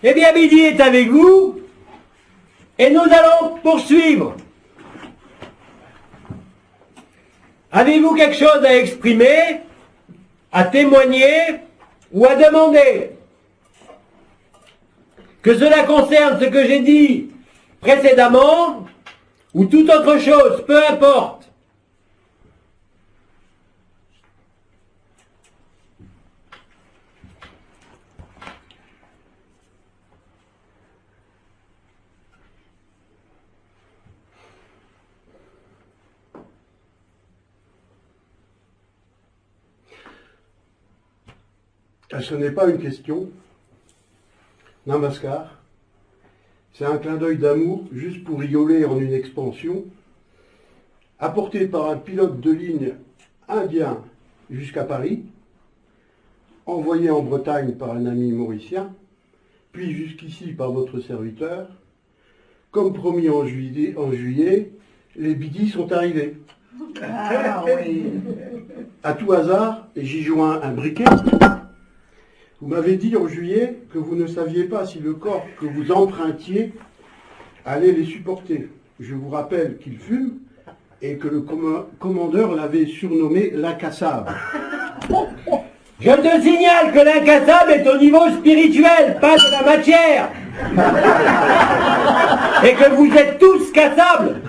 Eh bien, Midi est avec vous et nous allons poursuivre. Avez-vous quelque chose à exprimer, à témoigner ou à demander? Que cela concerne ce que j'ai dit précédemment ou toute autre chose, peu importe. Ce n'est pas une question. Namaskar. C'est un clin d'œil d'amour, juste pour rigoler en une expansion, apporté par un pilote de ligne indien jusqu'à Paris, envoyé en Bretagne par un ami mauricien, puis jusqu'ici par votre serviteur. Comme promis en juillet, les bidis sont arrivés. Ah oui. À tout hasard, j'y joins un briquet. Vous m'avez dit en juillet que vous ne saviez pas si le corps que vous empruntiez allait les supporter. Je vous rappelle qu'il fume et que le commandeur l'avait surnommé l'incassable. Je te signale que l'incassable est au niveau spirituel, pas de la matière. Et que vous êtes tous cassables,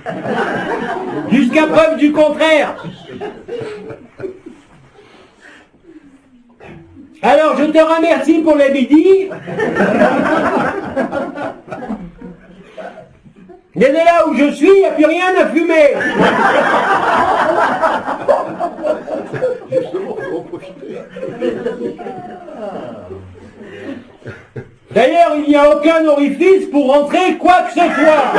jusqu'à preuve du contraire. Alors, je te remercie pour les midis. Mais de là où je suis, il n'y a plus rien à fumer. Justement, pour en profiter. D'ailleurs, il n'y a aucun orifice pour rentrer quoi que ce soit.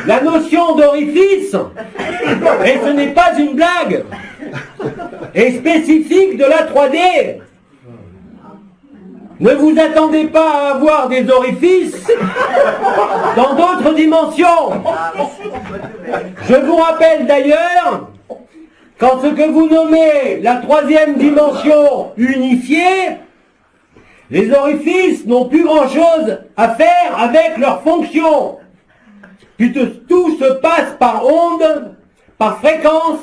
La notion d'orifice, et ce n'est pas une blague, est spécifique de la 3D. Ne vous attendez pas à avoir des orifices dans d'autres dimensions. Je vous rappelle d'ailleurs qu'en ce que vous nommez la 3e dimension unifiée, les orifices n'ont plus grand-chose à faire avec leurs fonctions. Puisque tout se passe par onde, par fréquence,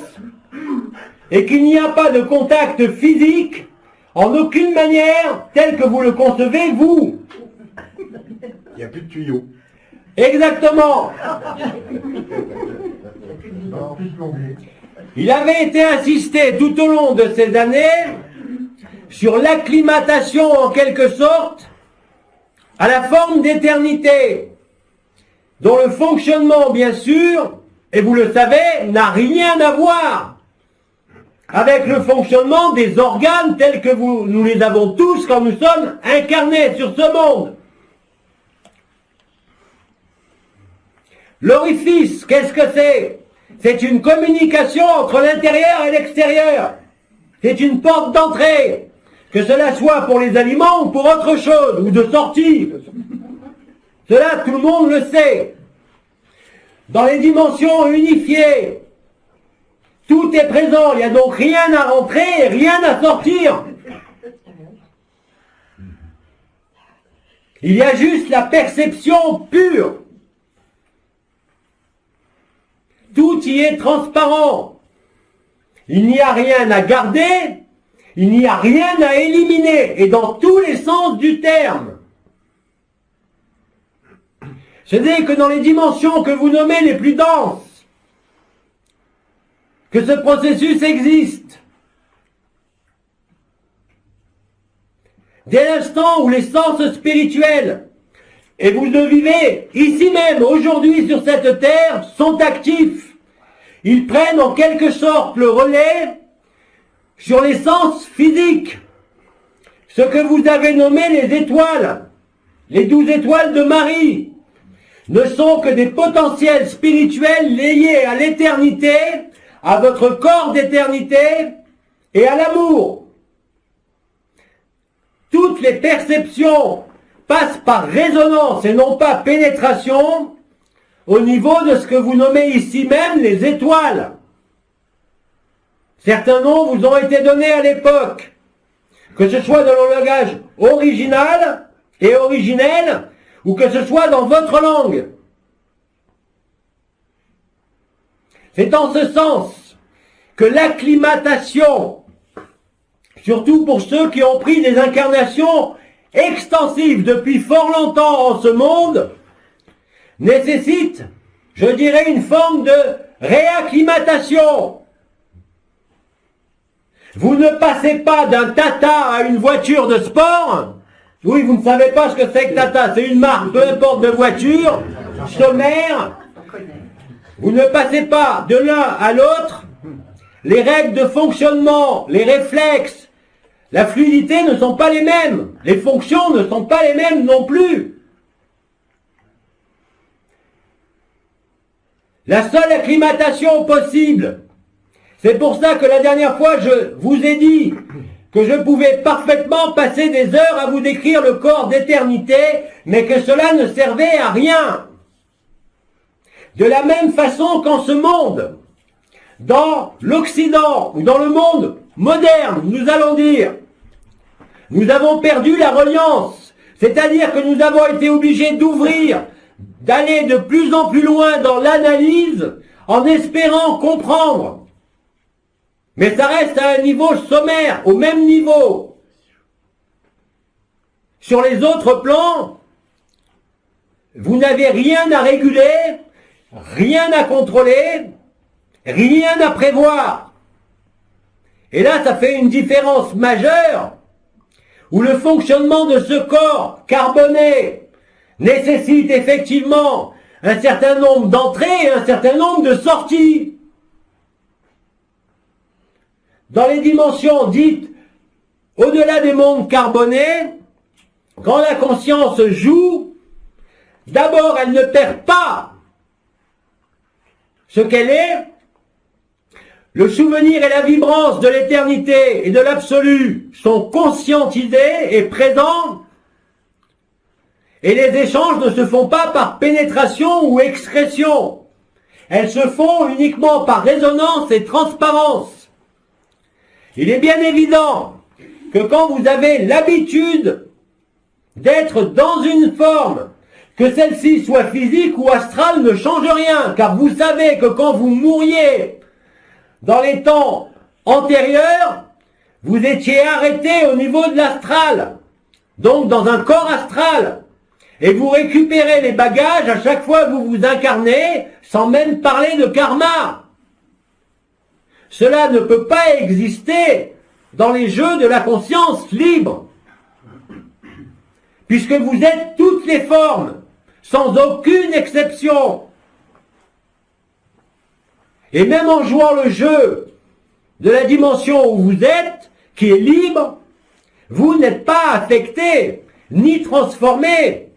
et qu'il n'y a pas de contact physique en aucune manière tel que vous le concevez, vous. Il n'y a plus de tuyaux. Exactement. Il avait été insisté tout au long de ces années sur l'acclimatation en quelque sorte à la forme d'éternité, dont le fonctionnement, bien sûr, et vous le savez, n'a rien à voir avec le fonctionnement des organes tels que nous les avons tous quand nous sommes incarnés sur ce monde. L'orifice, qu'est-ce que c'est? C'est une communication entre l'intérieur et l'extérieur. C'est une porte d'entrée, que cela soit pour les aliments ou pour autre chose, ou de sortie. Cela, tout le monde le sait. Dans les dimensions unifiées, tout est présent. Il n'y a donc rien à rentrer et rien à sortir. Il y a juste la perception pure. Tout y est transparent. Il n'y a rien à garder, il n'y a rien à éliminer, et dans tous les sens du terme. Ce n'est que dans les dimensions que vous nommez les plus denses que ce processus existe. Dès l'instant où les sens spirituels, et vous le vivez ici même, aujourd'hui sur cette terre, sont actifs, ils prennent en quelque sorte le relais sur les sens physiques. Ce que vous avez nommé les étoiles, les 12 étoiles de Marie, ne sont que des potentiels spirituels liés à l'éternité, à votre corps d'éternité et à l'amour. Toutes les perceptions passent par résonance et non pas pénétration au niveau de ce que vous nommez ici même les étoiles. Certains noms vous ont été donnés à l'époque, que ce soit dans le langage original et originel, ou que ce soit dans votre langue. C'est en ce sens que l'acclimatation, surtout pour ceux qui ont pris des incarnations extensives depuis fort longtemps en ce monde, nécessite, je dirais, une forme de réacclimatation. Vous ne passez pas d'un Tata à une voiture de sport. Oui, vous ne savez pas ce que c'est que Tata. C'est une marque, peu importe, de voiture, sommaire. Vous ne passez pas de l'un à l'autre. Les règles de fonctionnement, les réflexes, la fluidité ne sont pas les mêmes. Les fonctions ne sont pas les mêmes non plus. La seule acclimatation possible, c'est pour ça que la dernière fois je vous ai dit que je pouvais parfaitement passer des heures à vous décrire le corps d'éternité, mais que cela ne servait à rien. De la même façon qu'en ce monde, dans l'Occident, ou dans le monde moderne, nous allons dire, nous avons perdu la reliance, c'est-à-dire que nous avons été obligés d'ouvrir, d'aller de plus en plus loin dans l'analyse, en espérant comprendre. Mais ça reste à un niveau sommaire, au même niveau. Sur les autres plans, vous n'avez rien à réguler, rien à contrôler, rien à prévoir. Et là, ça fait une différence majeure, où le fonctionnement de ce corps carboné nécessite effectivement un certain nombre d'entrées et un certain nombre de sorties. Dans les dimensions dites au-delà des mondes carbonés, quand la conscience joue, d'abord elle ne perd pas ce qu'elle est. Le souvenir et la vibrance de l'éternité et de l'absolu sont conscientisés et présents, et les échanges ne se font pas par pénétration ou excrétion. Elles se font uniquement par résonance et transparence. Il est bien évident que quand vous avez l'habitude d'être dans une forme, que celle-ci soit physique ou astrale ne change rien, car vous savez que quand vous mouriez dans les temps antérieurs, vous étiez arrêté au niveau de l'astral, donc dans un corps astral, et vous récupérez les bagages à chaque fois que vous vous incarnez, sans même parler de karma. Cela ne peut pas exister dans les jeux de la conscience libre, puisque vous êtes toutes les formes, sans aucune exception. Et même en jouant le jeu de la dimension où vous êtes, qui est libre, vous n'êtes pas affecté, ni transformé.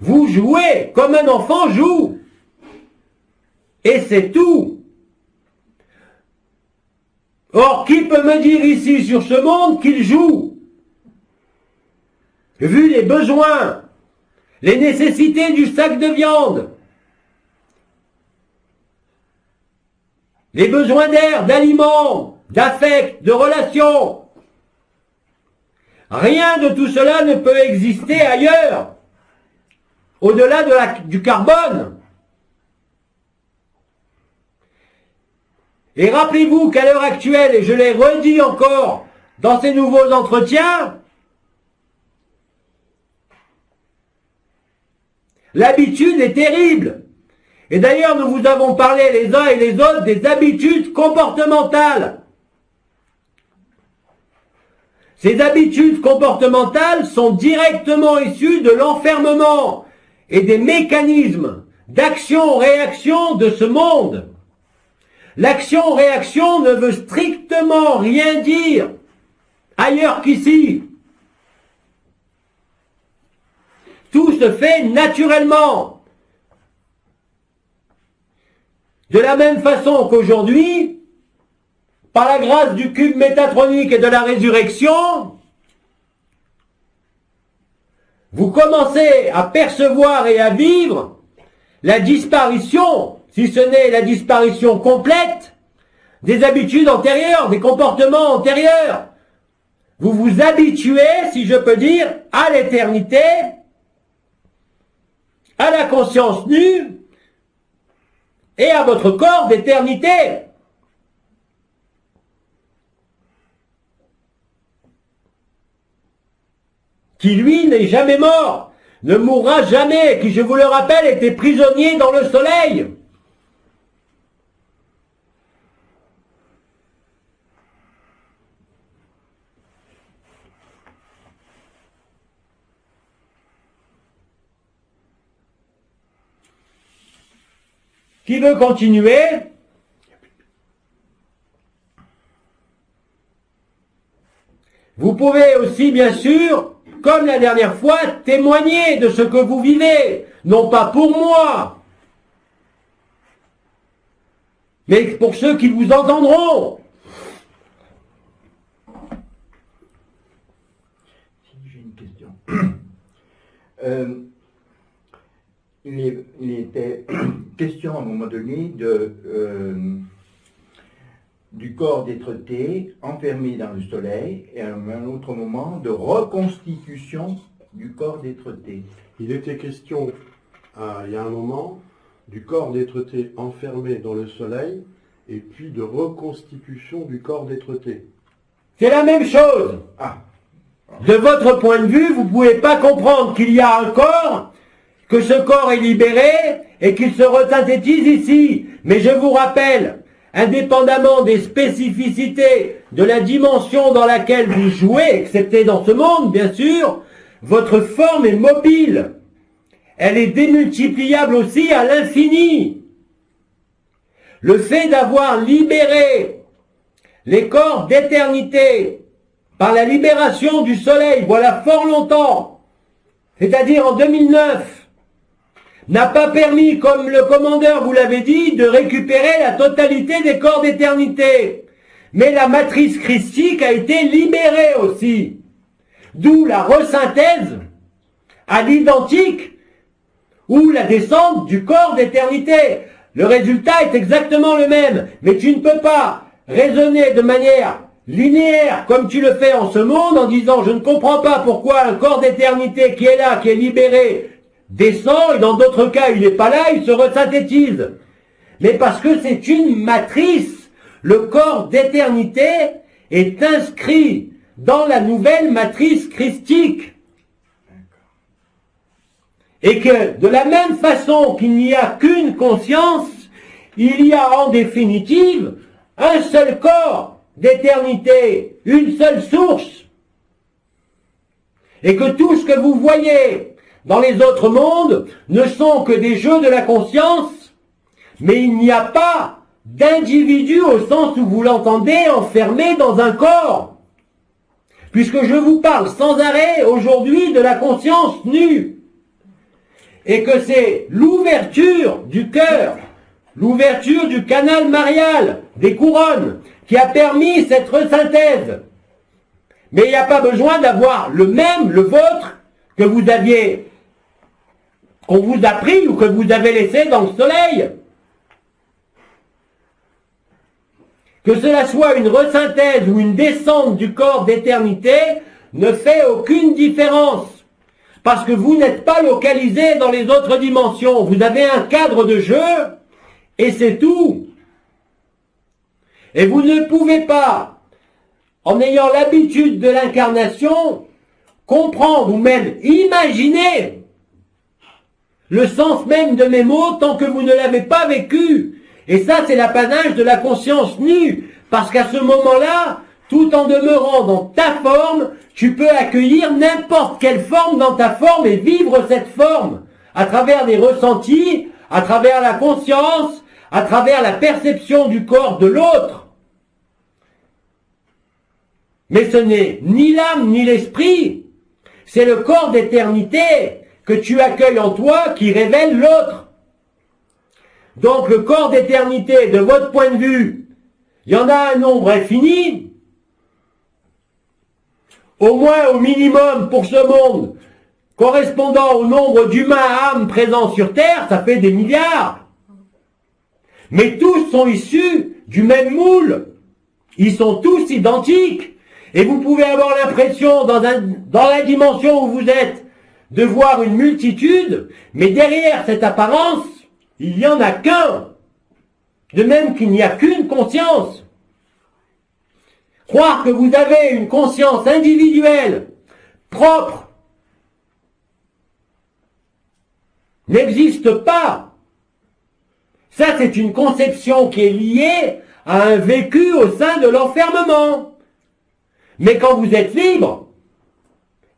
Vous jouez comme un enfant joue. Et c'est tout. Or, qui peut me dire ici sur ce monde qu'il joue? Vu les besoins, les nécessités du sac de viande, les besoins d'air, d'aliments, d'affect, de relations, rien de tout cela ne peut exister ailleurs, au-delà du carbone. Et rappelez-vous qu'à l'heure actuelle, et je l'ai redit encore dans ces nouveaux entretiens, l'habitude est terrible. Et d'ailleurs, nous vous avons parlé les uns et les autres des habitudes comportementales. Ces habitudes comportementales sont directement issues de l'enfermement et des mécanismes d'action-réaction de ce monde. L'action-réaction ne veut strictement rien dire ailleurs qu'ici. Tout se fait naturellement. De la même façon qu'aujourd'hui, par la grâce du cube métatronique et de la résurrection, vous commencez à percevoir et à vivre la disparition, si ce n'est la disparition complète, des habitudes antérieures, des comportements antérieurs. Vous vous habituez, si je peux dire, à l'éternité, à la conscience nue et à votre corps d'éternité. Qui, lui, n'est jamais mort, ne mourra jamais, qui, je vous le rappelle, était prisonnier dans le soleil. Qui veut continuer? Vous pouvez aussi, bien sûr, comme la dernière fois, témoigner de ce que vous vivez, non pas pour moi, mais pour ceux qui vous entendront. J'ai une question. Il était question à un moment donné du corps d'être-té enfermé dans le soleil et à un autre moment de reconstitution du corps d'être-té. Il était question, il y a un moment, du corps d'être-té enfermé dans le soleil et puis de reconstitution du corps d'être-té. C'est la même chose. Ah. De votre point de vue, vous ne pouvez pas comprendre qu'il y a un corps, que ce corps est libéré et qu'il se resynthétise ici. Mais je vous rappelle, indépendamment des spécificités de la dimension dans laquelle vous jouez, excepté dans ce monde, bien sûr, votre forme est mobile. Elle est démultipliable aussi à l'infini. Le fait d'avoir libéré les corps d'éternité par la libération du soleil, voilà fort longtemps, c'est-à-dire en 2009, n'a pas permis, comme le commandeur vous l'avait dit, de récupérer la totalité des corps d'éternité. Mais la matrice christique a été libérée aussi. D'où la resynthèse à l'identique ou la descente du corps d'éternité. Le résultat est exactement le même, mais tu ne peux pas raisonner de manière linéaire comme tu le fais en ce monde en disant je ne comprends pas pourquoi un corps d'éternité qui est là, qui est libéré, descend, et dans d'autres cas, il n'est pas là, il se resynthétise. Mais parce que c'est une matrice, le corps d'éternité est inscrit dans la nouvelle matrice christique. Et que, de la même façon qu'il n'y a qu'une conscience, il y a en définitive un seul corps d'éternité, une seule source. Et que tout ce que vous voyez dans les autres mondes ne sont que des jeux de la conscience, mais il n'y a pas d'individu au sens où vous l'entendez enfermé dans un corps. Puisque je vous parle sans arrêt aujourd'hui de la conscience nue. Et que c'est l'ouverture du cœur, l'ouverture du canal marial, des couronnes, qui a permis cette resynthèse. Mais il n'y a pas besoin d'avoir le même, le vôtre, que vous aviez, qu'on vous a pris ou que vous avez laissé dans le soleil. Que cela soit une resynthèse ou une descente du corps d'éternité ne fait aucune différence. Parce que vous n'êtes pas localisé dans les autres dimensions. Vous avez un cadre de jeu et c'est tout. Et vous ne pouvez pas, en ayant l'habitude de l'incarnation, comprendre ou même imaginer le sens même de mes mots tant que vous ne l'avez pas vécu. Et ça, c'est l'apanage de la conscience nue. Parce qu'à ce moment-là, tout en demeurant dans ta forme, tu peux accueillir n'importe quelle forme dans ta forme et vivre cette forme à travers des ressentis, à travers la conscience, à travers la perception du corps de l'autre. Mais ce n'est ni l'âme ni l'esprit, c'est le corps d'éternité que tu accueilles en toi qui révèle l'autre. Donc le corps d'éternité, de votre point de vue, il y en a un nombre infini, au moins au minimum pour ce monde, correspondant au nombre d'humains âmes présents sur Terre, ça fait des milliards. Mais tous sont issus du même moule. Ils sont tous identiques. Et vous pouvez avoir l'impression, dans la dimension où vous êtes, de voir une multitude, mais derrière cette apparence, il n'y en a qu'un. De même qu'il n'y a qu'une conscience. Croire que vous avez une conscience individuelle, propre, n'existe pas. Ça, c'est une conception qui est liée à un vécu au sein de l'enfermement. Mais quand vous êtes libre,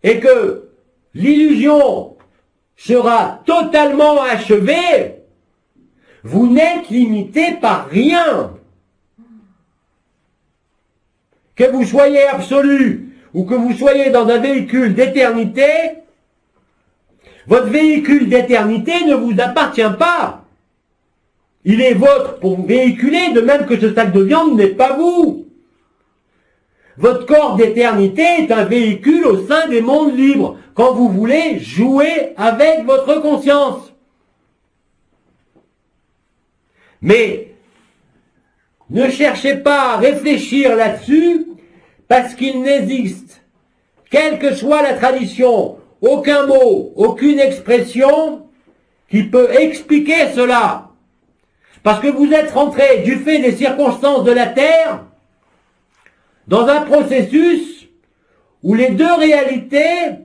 et que l'illusion sera totalement achevée, vous n'êtes limité par rien. Que vous soyez absolu, ou que vous soyez dans un véhicule d'éternité, votre véhicule d'éternité ne vous appartient pas. Il est vôtre pour vous véhiculer, de même que ce sac de viande n'est pas vous. Votre corps d'éternité est un véhicule au sein des mondes libres, quand vous voulez jouer avec votre conscience. Mais ne cherchez pas à réfléchir là-dessus, parce qu'il n'existe, quelle que soit la tradition, aucun mot, aucune expression qui peut expliquer cela. Parce que vous êtes rentré, du fait des circonstances de la Terre, dans un processus où les deux réalités,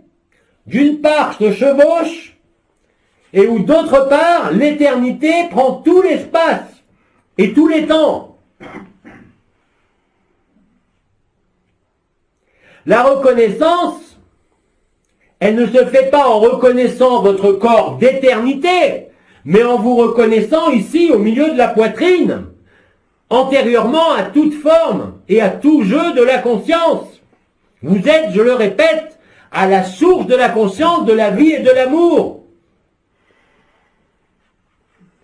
d'une part, se chevauchent, et où d'autre part, l'éternité prend tout l'espace et tous les temps. La reconnaissance, elle ne se fait pas en reconnaissant votre corps d'éternité, mais en vous reconnaissant ici au milieu de la poitrine, antérieurement à toute forme et à tout jeu de la conscience. Vous êtes, je le répète, à la source de la conscience, de la vie et de l'amour.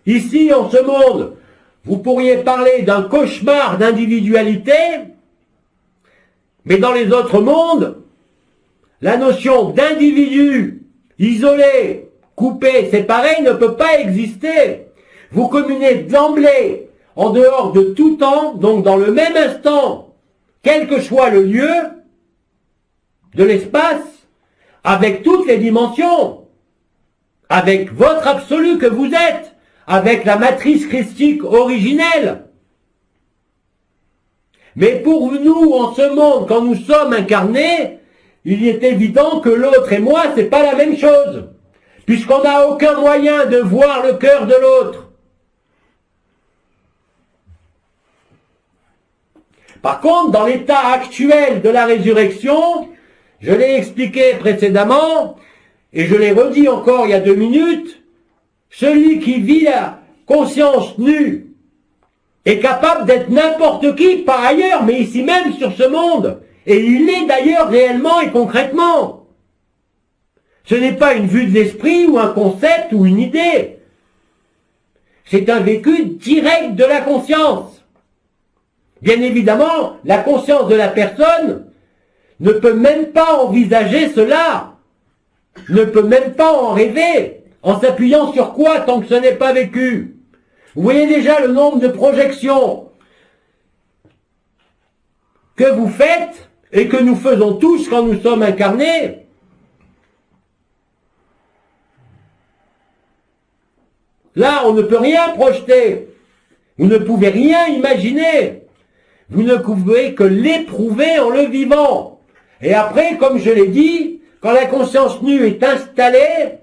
Ici, en ce monde, vous pourriez parler d'un cauchemar d'individualité, mais dans les autres mondes, la notion d'individu isolé, coupé, séparé ne peut pas exister. Vous communez d'emblée, en dehors de tout temps, donc dans le même instant, quel que soit le lieu de l'espace, avec toutes les dimensions, avec votre absolu que vous êtes, avec la matrice christique originelle. Mais pour nous, en ce monde, quand nous sommes incarnés, il est évident que l'autre et moi, c'est pas la même chose, puisqu'on n'a aucun moyen de voir le cœur de l'autre. Par contre, dans l'état actuel de la résurrection, je l'ai expliqué précédemment, et je l'ai redit encore il y a 2 minutes, celui qui vit la conscience nue est capable d'être n'importe qui par ailleurs, mais ici même sur ce monde. Et il l'est d'ailleurs réellement et concrètement. Ce n'est pas une vue de l'esprit ou un concept ou une idée. C'est un vécu direct de la conscience. Bien évidemment, la conscience de la personne ne peut même pas envisager cela, ne peut même pas en rêver, en s'appuyant sur quoi tant que ce n'est pas vécu. Vous voyez déjà le nombre de projections que vous faites et que nous faisons tous quand nous sommes incarnés. Là, on ne peut rien projeter. Vous ne pouvez rien imaginer. Vous ne pouvez que l'éprouver en le vivant. Et après, comme je l'ai dit, quand la conscience nue est installée,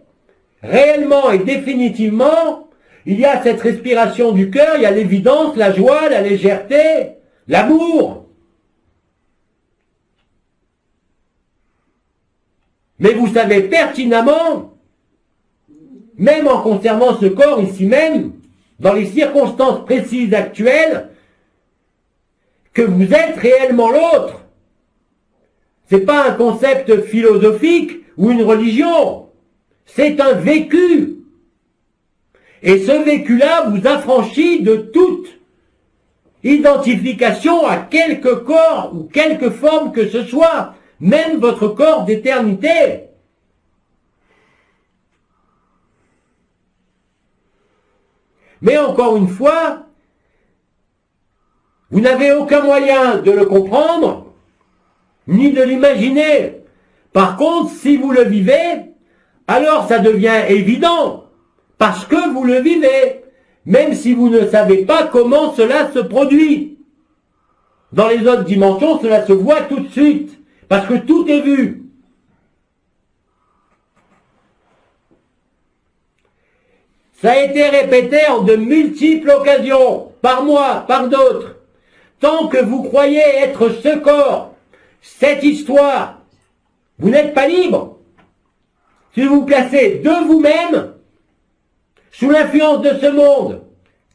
réellement et définitivement, il y a cette respiration du cœur, il y a l'évidence, la joie, la légèreté, l'amour. Mais vous savez pertinemment, même en conservant ce corps ici même, dans les circonstances précises actuelles, que vous êtes réellement l'autre. C'est pas un concept philosophique ou une religion. C'est un vécu. Et ce vécu-là vous affranchit de toute identification à quelque corps ou quelque forme que ce soit, même votre corps d'éternité. Mais encore une fois, Vous n'avez aucun moyen de le comprendre, ni de l'imaginer. Par contre, si vous le vivez, alors ça devient évident, parce que vous le vivez, même si vous ne savez pas comment cela se produit. Dans les autres dimensions, cela se voit tout de suite, parce que tout est vu. Ça a été répété en de multiples occasions, par moi, par d'autres. Tant que vous croyez être ce corps, cette histoire, vous n'êtes pas libre. Si vous vous placez de vous-même, sous l'influence de ce monde,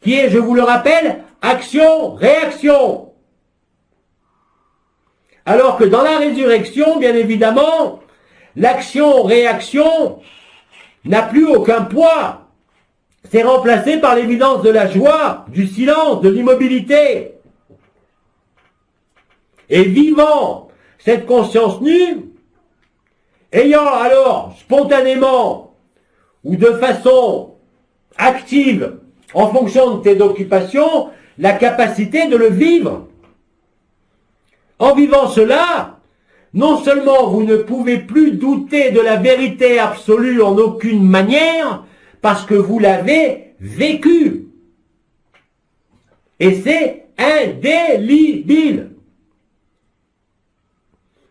qui est, je vous le rappelle, action-réaction. Alors que dans la résurrection, bien évidemment, l'action-réaction n'a plus aucun poids. C'est remplacé par l'évidence de la joie, du silence, de l'immobilité. Et vivant cette conscience nue, ayant alors spontanément ou de façon active, en fonction de tes occupations, la capacité de le vivre. En vivant cela, non seulement vous ne pouvez plus douter de la vérité absolue en aucune manière, parce que vous l'avez vécu. Et c'est indélébile.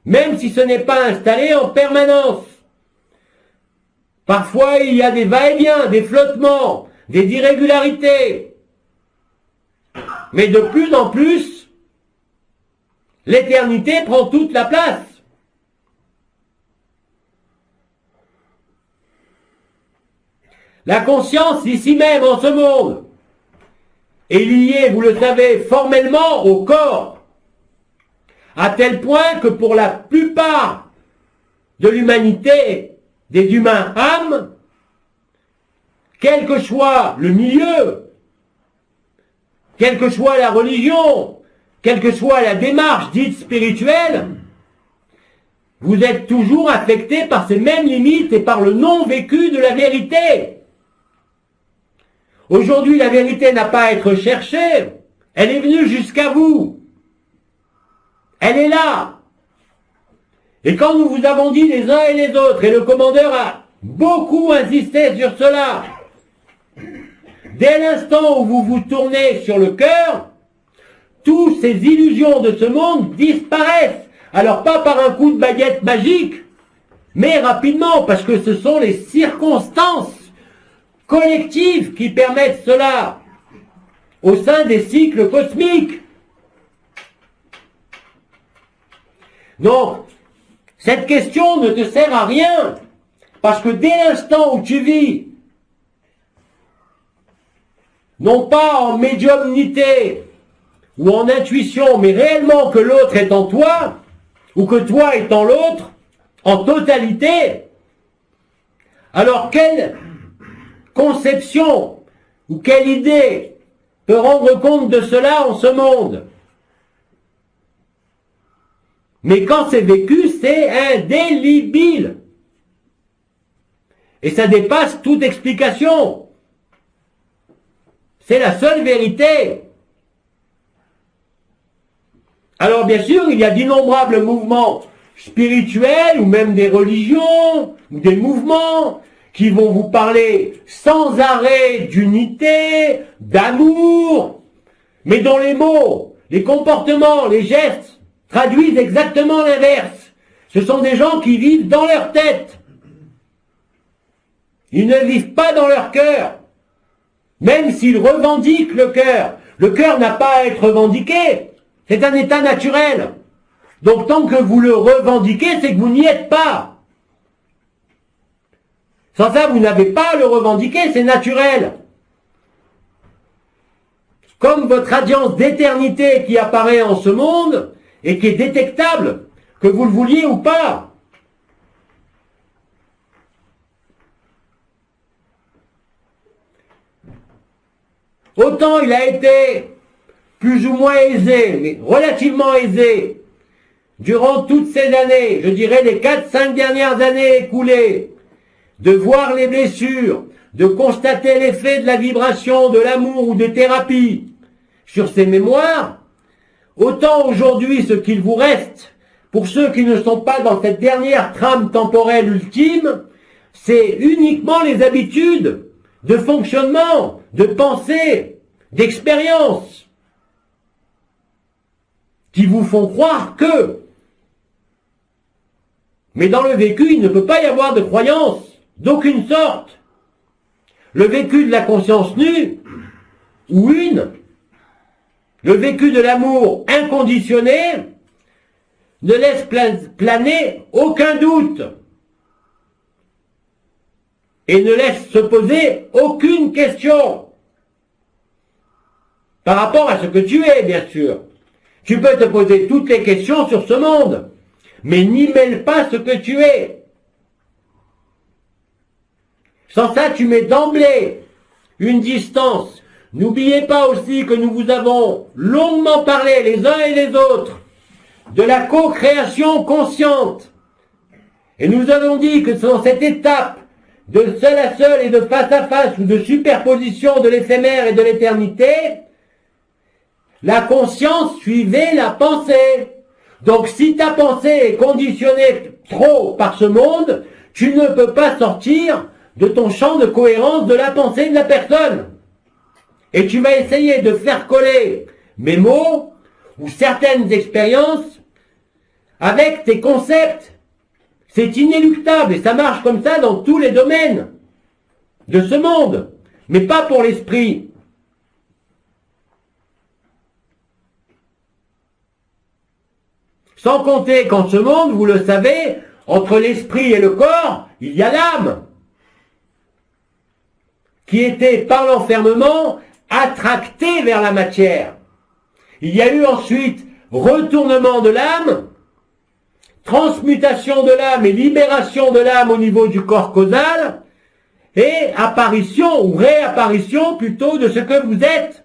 Même si ce n'est pas installé en permanence. Parfois, il y a des va-et-vient, des flottements, des irrégularités. Mais de plus en plus, l'éternité prend toute la place. La conscience, ici même, en ce monde, est liée, vous le savez, formellement au corps, à tel point que pour la plupart de l'humanité, des humains âmes, quel que soit le milieu, quelle que soit la religion, quelle que soit la démarche dite spirituelle, vous êtes toujours affecté par ces mêmes limites et par le non-vécu de la vérité. Aujourd'hui, la vérité n'a pas à être cherchée, elle est venue jusqu'à vous. Elle est là. Et quand nous vous avons dit les uns et les autres, et le commandeur a beaucoup insisté sur cela, dès l'instant où vous vous tournez sur le cœur, toutes ces illusions de ce monde disparaissent. Alors pas par un coup de baguette magique, mais rapidement, parce que ce sont les circonstances collectives qui permettent cela au sein des cycles cosmiques. Donc, cette question ne te sert à rien, parce que dès l'instant où tu vis, non pas en médiumnité ou en intuition, mais réellement que l'autre est en toi, ou que toi est en l'autre, en totalité, alors quelle conception ou quelle idée peut rendre compte de cela en ce monde? Mais quand c'est vécu, c'est indélébile. Et ça dépasse toute explication. C'est la seule vérité. Alors bien sûr, il y a d'innombrables mouvements spirituels ou même des religions ou des mouvements qui vont vous parler sans arrêt d'unité, d'amour, mais dont les mots, les comportements, les gestes traduisent exactement l'inverse. Ce sont des gens qui vivent dans leur tête. Ils ne vivent pas dans leur cœur. Même s'ils revendiquent le cœur n'a pas à être revendiqué. C'est un état naturel. Donc tant que vous le revendiquez, c'est que vous n'y êtes pas. Sans ça, vous n'avez pas à le revendiquer, c'est naturel. Comme votre radiance d'éternité qui apparaît en ce monde et qui est détectable, que vous le vouliez ou pas. Autant il a été plus ou moins aisé, mais relativement aisé, durant toutes ces années, je dirais les 4-5 dernières années écoulées, de voir les blessures, de constater l'effet de la vibration, de l'amour ou des thérapies sur ces mémoires, autant aujourd'hui ce qu'il vous reste, pour ceux qui ne sont pas dans cette dernière trame temporelle ultime, c'est uniquement les habitudes de fonctionnement, de pensée, d'expérience, qui vous font croire que. Mais dans le vécu, il ne peut pas y avoir de croyance, d'aucune sorte. Le vécu de la conscience nue, ou une, le vécu de l'amour inconditionné, ne laisse planer aucun doute et ne laisse se poser aucune question par rapport à ce que tu es, bien sûr. Tu peux te poser toutes les questions sur ce monde, mais n'y mêle pas ce que tu es. Sans ça, tu mets d'emblée une distance. N'oubliez pas aussi que nous vous avons longuement parlé, les uns et les autres, de la co-création consciente. Et nous avons dit que dans cette étape de seul à seul et de face à face ou de superposition de l'éphémère et de l'éternité, la conscience suivait la pensée. Donc si ta pensée est conditionnée trop par ce monde, tu ne peux pas sortir de ton champ de cohérence de la pensée de la personne. Et tu vas essayer de faire coller mes mots ou certaines expériences avec tes concepts. C'est inéluctable et ça marche comme ça dans tous les domaines de ce monde, mais pas pour l'esprit. Sans compter qu'en ce monde, vous le savez, entre l'esprit et le corps, il y a l'âme, qui était par l'enfermement attractée vers la matière. Il y a eu ensuite retournement de l'âme, transmutation de l'âme et libération de l'âme au niveau du corps causal, et apparition ou réapparition plutôt de ce que vous êtes,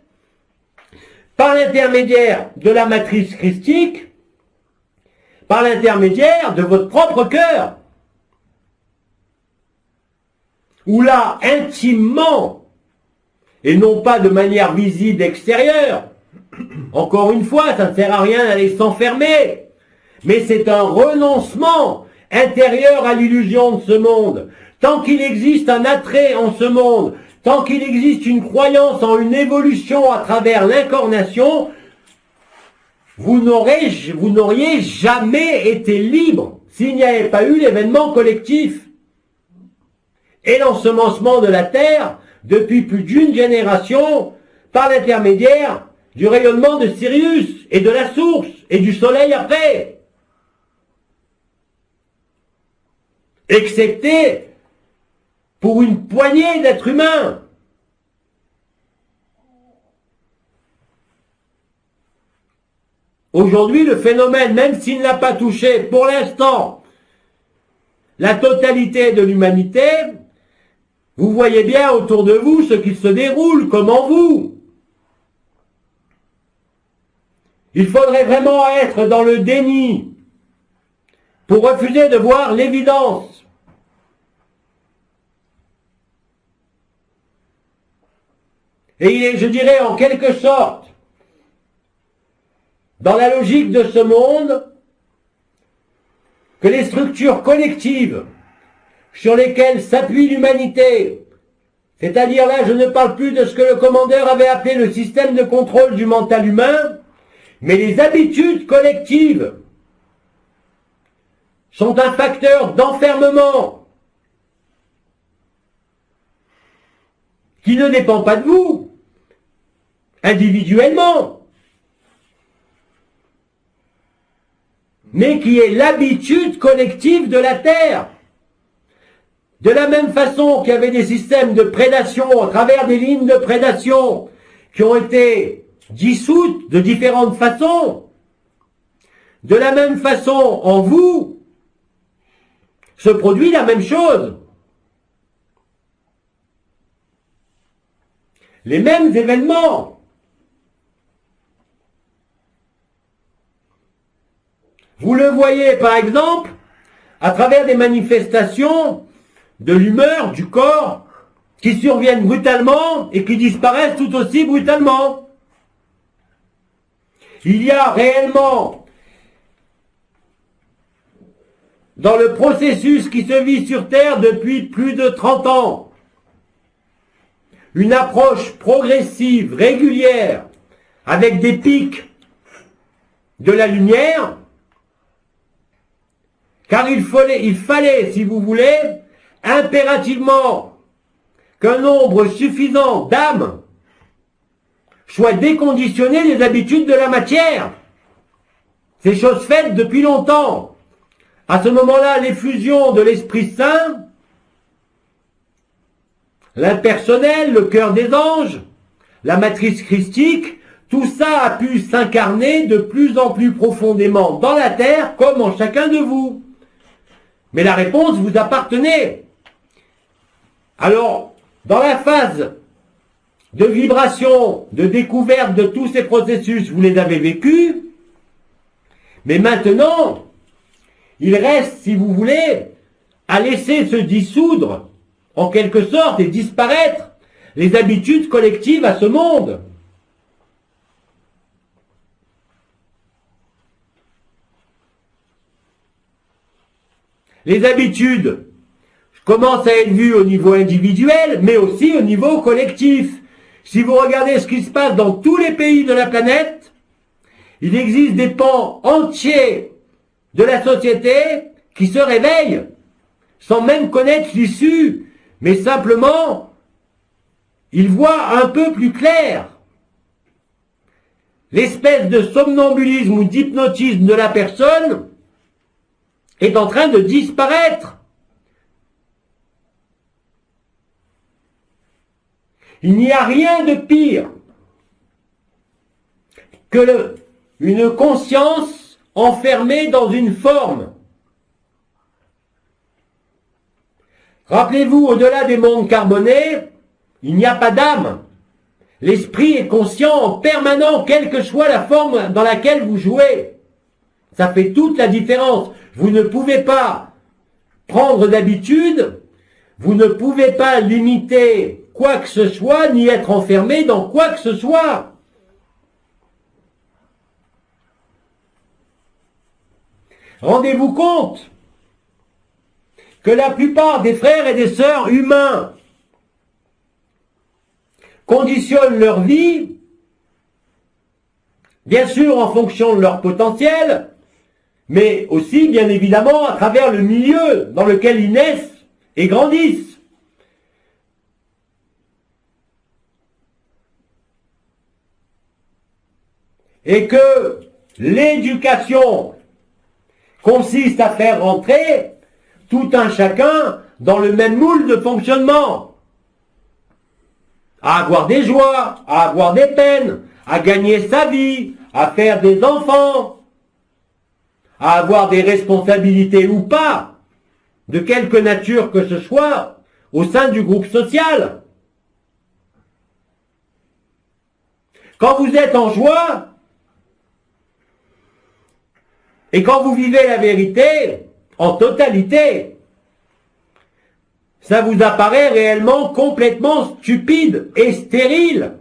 par l'intermédiaire de la matrice christique, par l'intermédiaire de votre propre cœur, où là, intimement, et non pas de manière visible extérieure, encore une fois, ça ne sert à rien d'aller s'enfermer, mais c'est un renoncement intérieur à l'illusion de ce monde. Tant qu'il existe un attrait en ce monde, tant qu'il existe une croyance en une évolution à travers l'incarnation, vous n'auriez jamais été libre s'il n'y avait pas eu l'événement collectif et l'ensemencement de la Terre depuis plus d'une génération par l'intermédiaire du rayonnement de Sirius et de la source et du soleil après. Excepté pour une poignée d'êtres humains. Aujourd'hui, le phénomène, même s'il n'a pas touché pour l'instant la totalité de l'humanité, vous voyez bien autour de vous ce qui se déroule, comme en vous. Il faudrait vraiment être dans le déni pour refuser de voir l'évidence. Et il est, je dirais, en quelque sorte, dans la logique de ce monde, que les structures collectives sur lesquelles s'appuie l'humanité, c'est-à-dire là, je ne parle plus de ce que le commandeur avait appelé le système de contrôle du mental humain, mais les habitudes collectives sont un facteur d'enfermement qui ne dépend pas de vous, individuellement, mais qui est l'habitude collective de la Terre. De la même façon qu'il y avait des systèmes de prédation à travers des lignes de prédation qui ont été dissoutes de différentes façons, de la même façon en vous se produit la même chose. Les mêmes événements. Vous le voyez par exemple à travers des manifestations de l'humeur du corps qui surviennent brutalement et qui disparaissent tout aussi brutalement. Il y a réellement, dans le processus qui se vit sur Terre depuis plus de 30 ans, une approche progressive, régulière, avec des pics de la lumière, car il fallait, si vous voulez, impérativement qu'un nombre suffisant d'âmes soit déconditionné des habitudes de la matière. C'est chose faite depuis longtemps. À ce moment-là, l'effusion de l'Esprit Saint, l'impersonnel, le cœur des anges, la matrice christique, tout ça a pu s'incarner de plus en plus profondément dans la terre comme en chacun de vous. Mais la réponse vous appartenait. Alors, dans la phase de vibration, de découverte de tous ces processus, vous les avez vécus, mais maintenant, il reste, si vous voulez, à laisser se dissoudre, en quelque sorte, et disparaître les habitudes collectives à ce monde. Les habitudes commencent à être vues au niveau individuel, mais aussi au niveau collectif. Si vous regardez ce qui se passe dans tous les pays de la planète, il existe des pans entiers de la société qui se réveillent, sans même connaître l'issue, mais simplement, ils voient un peu plus clair. L'espèce de somnambulisme ou d'hypnotisme de la personne est en train de disparaître. Il n'y a rien de pire que une conscience enfermée dans une forme. Rappelez-vous, au-delà des mondes carbonés, il n'y a pas d'âme. L'esprit est conscient en permanence, quelle que soit la forme dans laquelle vous jouez. Ça fait toute la différence. Vous ne pouvez pas prendre d'habitude, vous ne pouvez pas limiter quoi que ce soit, ni être enfermé dans quoi que ce soit. Rendez-vous compte que la plupart des frères et des sœurs humains conditionnent leur vie, bien sûr en fonction de leur potentiel, mais aussi, bien évidemment, à travers le milieu dans lequel ils naissent et grandissent. Et que l'éducation consiste à faire rentrer tout un chacun dans le même moule de fonctionnement, à avoir des joies, à avoir des peines, à gagner sa vie, à faire des enfants, à avoir des responsabilités ou pas, de quelque nature que ce soit, au sein du groupe social. Quand vous êtes en joie, et quand vous vivez la vérité, en totalité, ça vous apparaît réellement complètement stupide et stérile.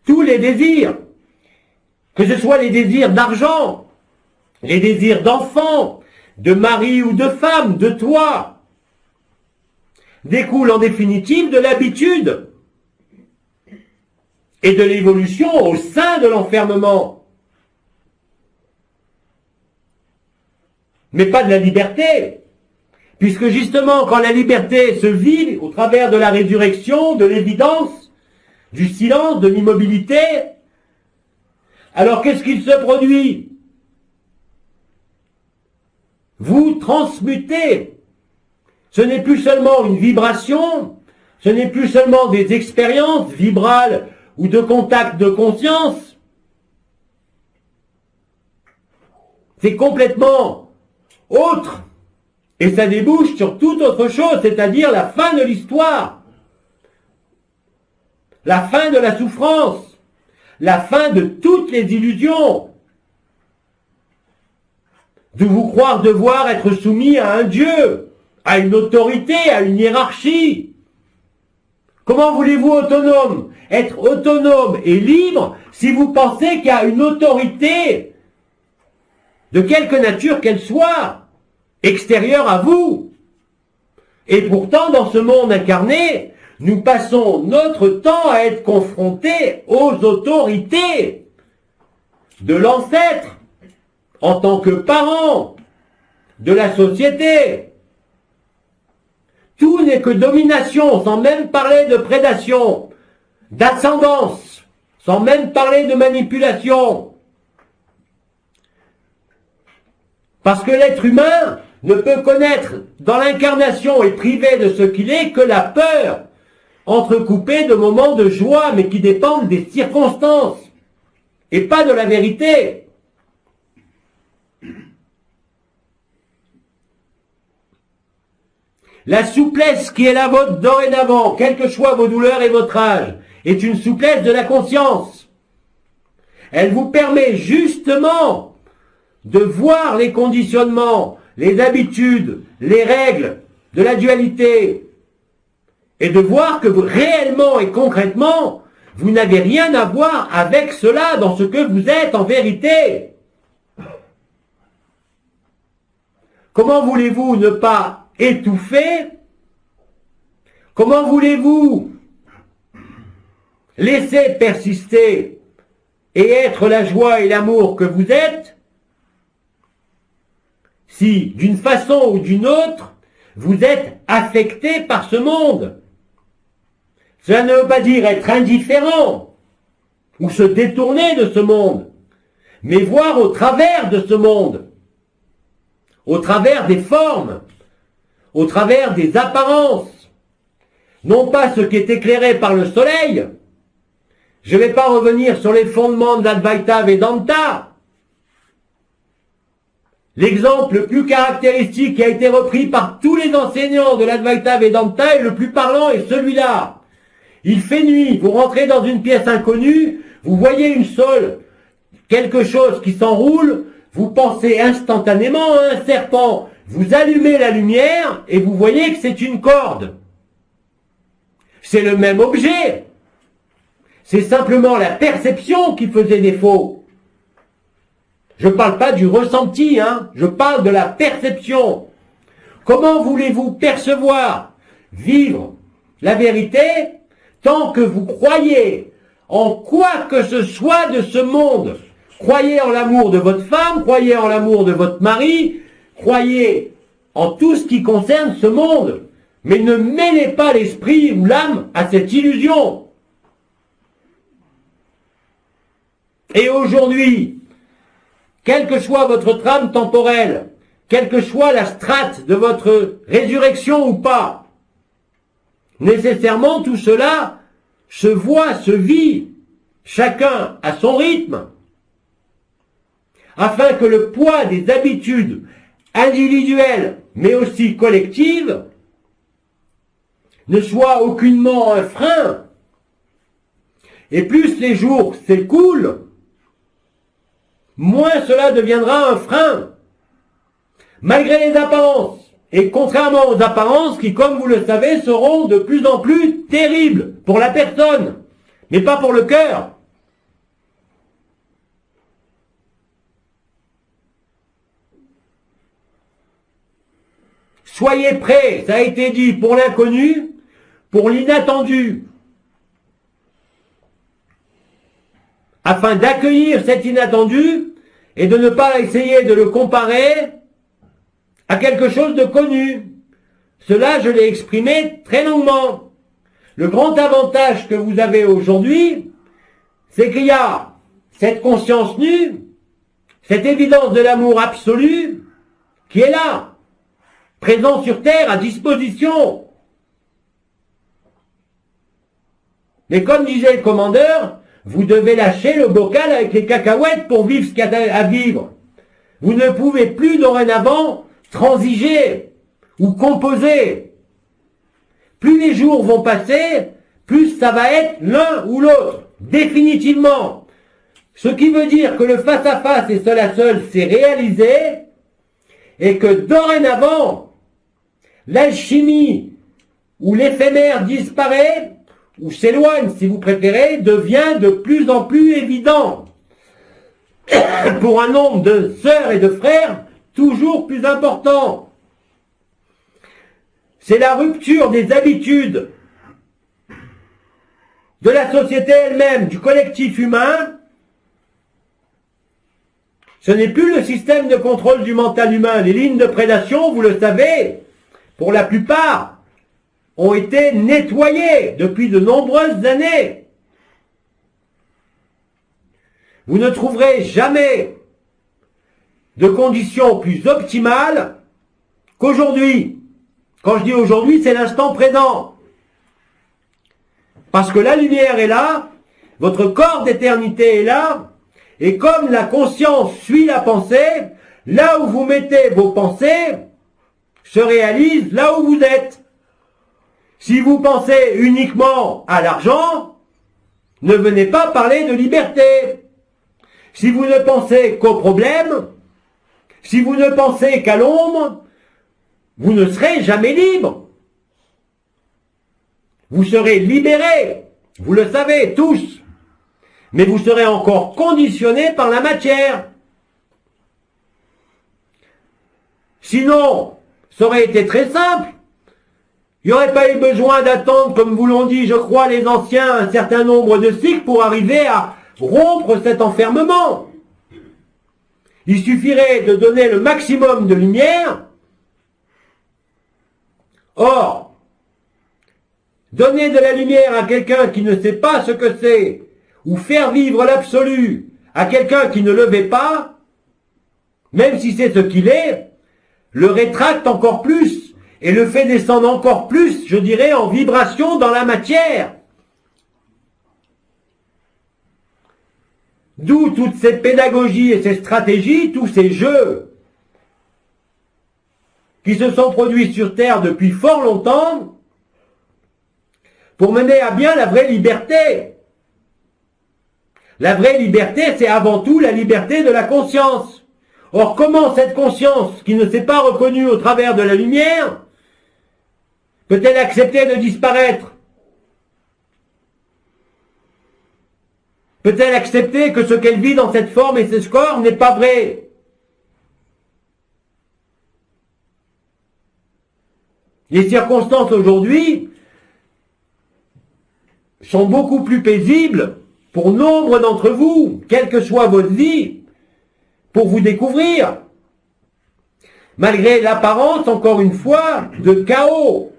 Tous les désirs, que ce soit les désirs d'argent, les désirs d'enfants, de mari ou de femme, de toi, découlent en définitive de l'habitude et de l'évolution au sein de l'enfermement. Mais pas de la liberté. Puisque justement, quand la liberté se vit au travers de la résurrection, de l'évidence, du silence, de l'immobilité, alors qu'est-ce qu'il se produit? Vous transmutez. Ce n'est plus seulement une vibration, ce n'est plus seulement des expériences vibrales ou de contact de conscience. C'est complètement autre. Et ça débouche sur toute autre chose, c'est-à-dire la fin de l'histoire. La fin de la souffrance. La fin de toutes les illusions. De vous croire devoir être soumis à un Dieu, à une autorité, à une hiérarchie. Comment voulez-vous être autonome et libre si vous pensez qu'il y a une autorité, de quelque nature qu'elle soit, extérieure à vous? Et pourtant, dans ce monde incarné, nous passons notre temps à être confrontés aux autorités de l'ancêtre, en tant que parents, de la société. Tout n'est que domination, sans même parler de prédation, d'ascendance, sans même parler de manipulation. Parce que l'être humain ne peut connaître dans l'incarnation et privé de ce qu'il est que la peur, entrecoupée de moments de joie, mais qui dépendent des circonstances, et pas de la vérité. La souplesse qui est la vôtre dorénavant, quelles que soient vos douleurs et votre âge, est une souplesse de la conscience. Elle vous permet justement de voir les conditionnements, les habitudes, les règles de la dualité, et de voir que réellement et concrètement, vous n'avez rien à voir avec cela dans ce que vous êtes en vérité. Comment voulez-vous ne pas étouffer? Comment voulez-vous laisser persister et être la joie et l'amour que vous êtes si, d'une façon ou d'une autre, vous êtes affecté par ce monde? Cela ne veut pas dire être indifférent ou se détourner de ce monde, mais voir au travers de ce monde, au travers des formes, au travers des apparences, non pas ce qui est éclairé par le soleil. Je ne vais pas revenir sur les fondements de l'Advaita Vedanta. L'exemple le plus caractéristique qui a été repris par tous les enseignants de l'Advaita Vedanta et le plus parlant est celui-là. Il fait nuit, vous rentrez dans une pièce inconnue, vous voyez une sole, quelque chose qui s'enroule, vous pensez instantanément à un serpent. Vous allumez la lumière et vous voyez que c'est une corde. C'est le même objet. C'est simplement la perception qui faisait défaut. Je ne parle pas du ressenti, je parle de la perception. Comment voulez-vous percevoir, vivre la vérité tant que vous croyez en quoi que ce soit de ce monde? Croyez en l'amour de votre femme, croyez en l'amour de votre mari, croyez en tout ce qui concerne ce monde, mais ne mêlez pas l'esprit ou l'âme à cette illusion. Et aujourd'hui, quelle que soit votre trame temporelle, quelle que soit la strate de votre résurrection ou pas, nécessairement tout cela se voit, se vit, chacun à son rythme, afin que le poids des habitudes individuelles, mais aussi collectives, ne soit aucunement un frein. Et plus les jours s'écoulent, moins cela deviendra un frein. Malgré les apparences, et contrairement aux apparences qui, comme vous le savez, seront de plus en plus terribles pour la personne, mais pas pour le cœur. Soyez prêts, ça a été dit, pour l'inconnu, pour l'inattendu, afin d'accueillir cet inattendu et de ne pas essayer de le comparer à quelque chose de connu. Cela, je l'ai exprimé très longuement. Le grand avantage que vous avez aujourd'hui, c'est qu'il y a cette conscience nue, cette évidence de l'amour absolu qui est là, présent sur terre, à disposition. Mais comme disait le commandeur, vous devez lâcher le bocal avec les cacahuètes pour vivre ce qu'il y a à vivre. Vous ne pouvez plus dorénavant transiger ou composer. Plus les jours vont passer, plus ça va être l'un ou l'autre, définitivement. Ce qui veut dire que le face-à-face et seul à seul s'est réalisé, et que dorénavant, l'alchimie ou l'éphémère disparaît ou s'éloigne si vous préférez, devient de plus en plus évident pour un nombre de sœurs et de frères toujours plus important. C'est la rupture des habitudes de la société elle-même, du collectif humain. Ce n'est plus le système de contrôle du mental humain. Les lignes de prédation, vous le savez, pour la plupart, ont été nettoyées depuis de nombreuses années. Vous ne trouverez jamais de conditions plus optimales qu'aujourd'hui. Quand je dis aujourd'hui, c'est l'instant présent. Parce que la lumière est là, votre corps d'éternité est là, et comme la conscience suit la pensée, là où vous mettez vos pensées, se réalise là où vous êtes. Si vous pensez uniquement à l'argent, ne venez pas parler de liberté. Si vous ne pensez qu'aux problèmes, si vous ne pensez qu'à l'ombre, vous ne serez jamais libre. Vous serez libérés, vous le savez tous, mais vous serez encore conditionnés par la matière. Sinon, ça aurait été très simple. Il n'y aurait pas eu besoin d'attendre, comme vous l'ont dit, je crois, les anciens, un certain nombre de cycles pour arriver à rompre cet enfermement. Il suffirait de donner le maximum de lumière. Or, donner de la lumière à quelqu'un qui ne sait pas ce que c'est, ou faire vivre l'absolu à quelqu'un qui ne le veut pas, même si c'est ce qu'il est, le rétracte encore plus et le fait descendre encore plus, je dirais, en vibration dans la matière. D'où toutes ces pédagogies et ces stratégies, tous ces jeux qui se sont produits sur Terre depuis fort longtemps pour mener à bien la vraie liberté. La vraie liberté, c'est avant tout la liberté de la conscience. Or, comment cette conscience, qui ne s'est pas reconnue au travers de la lumière, peut-elle accepter de disparaître? Peut-elle accepter que ce qu'elle vit dans cette forme et ce corps n'est pas vrai? Les circonstances aujourd'hui sont beaucoup plus paisibles pour nombre d'entre vous, quelle que soit votre vie, pour vous découvrir. Malgré l'apparence, encore une fois, de chaos,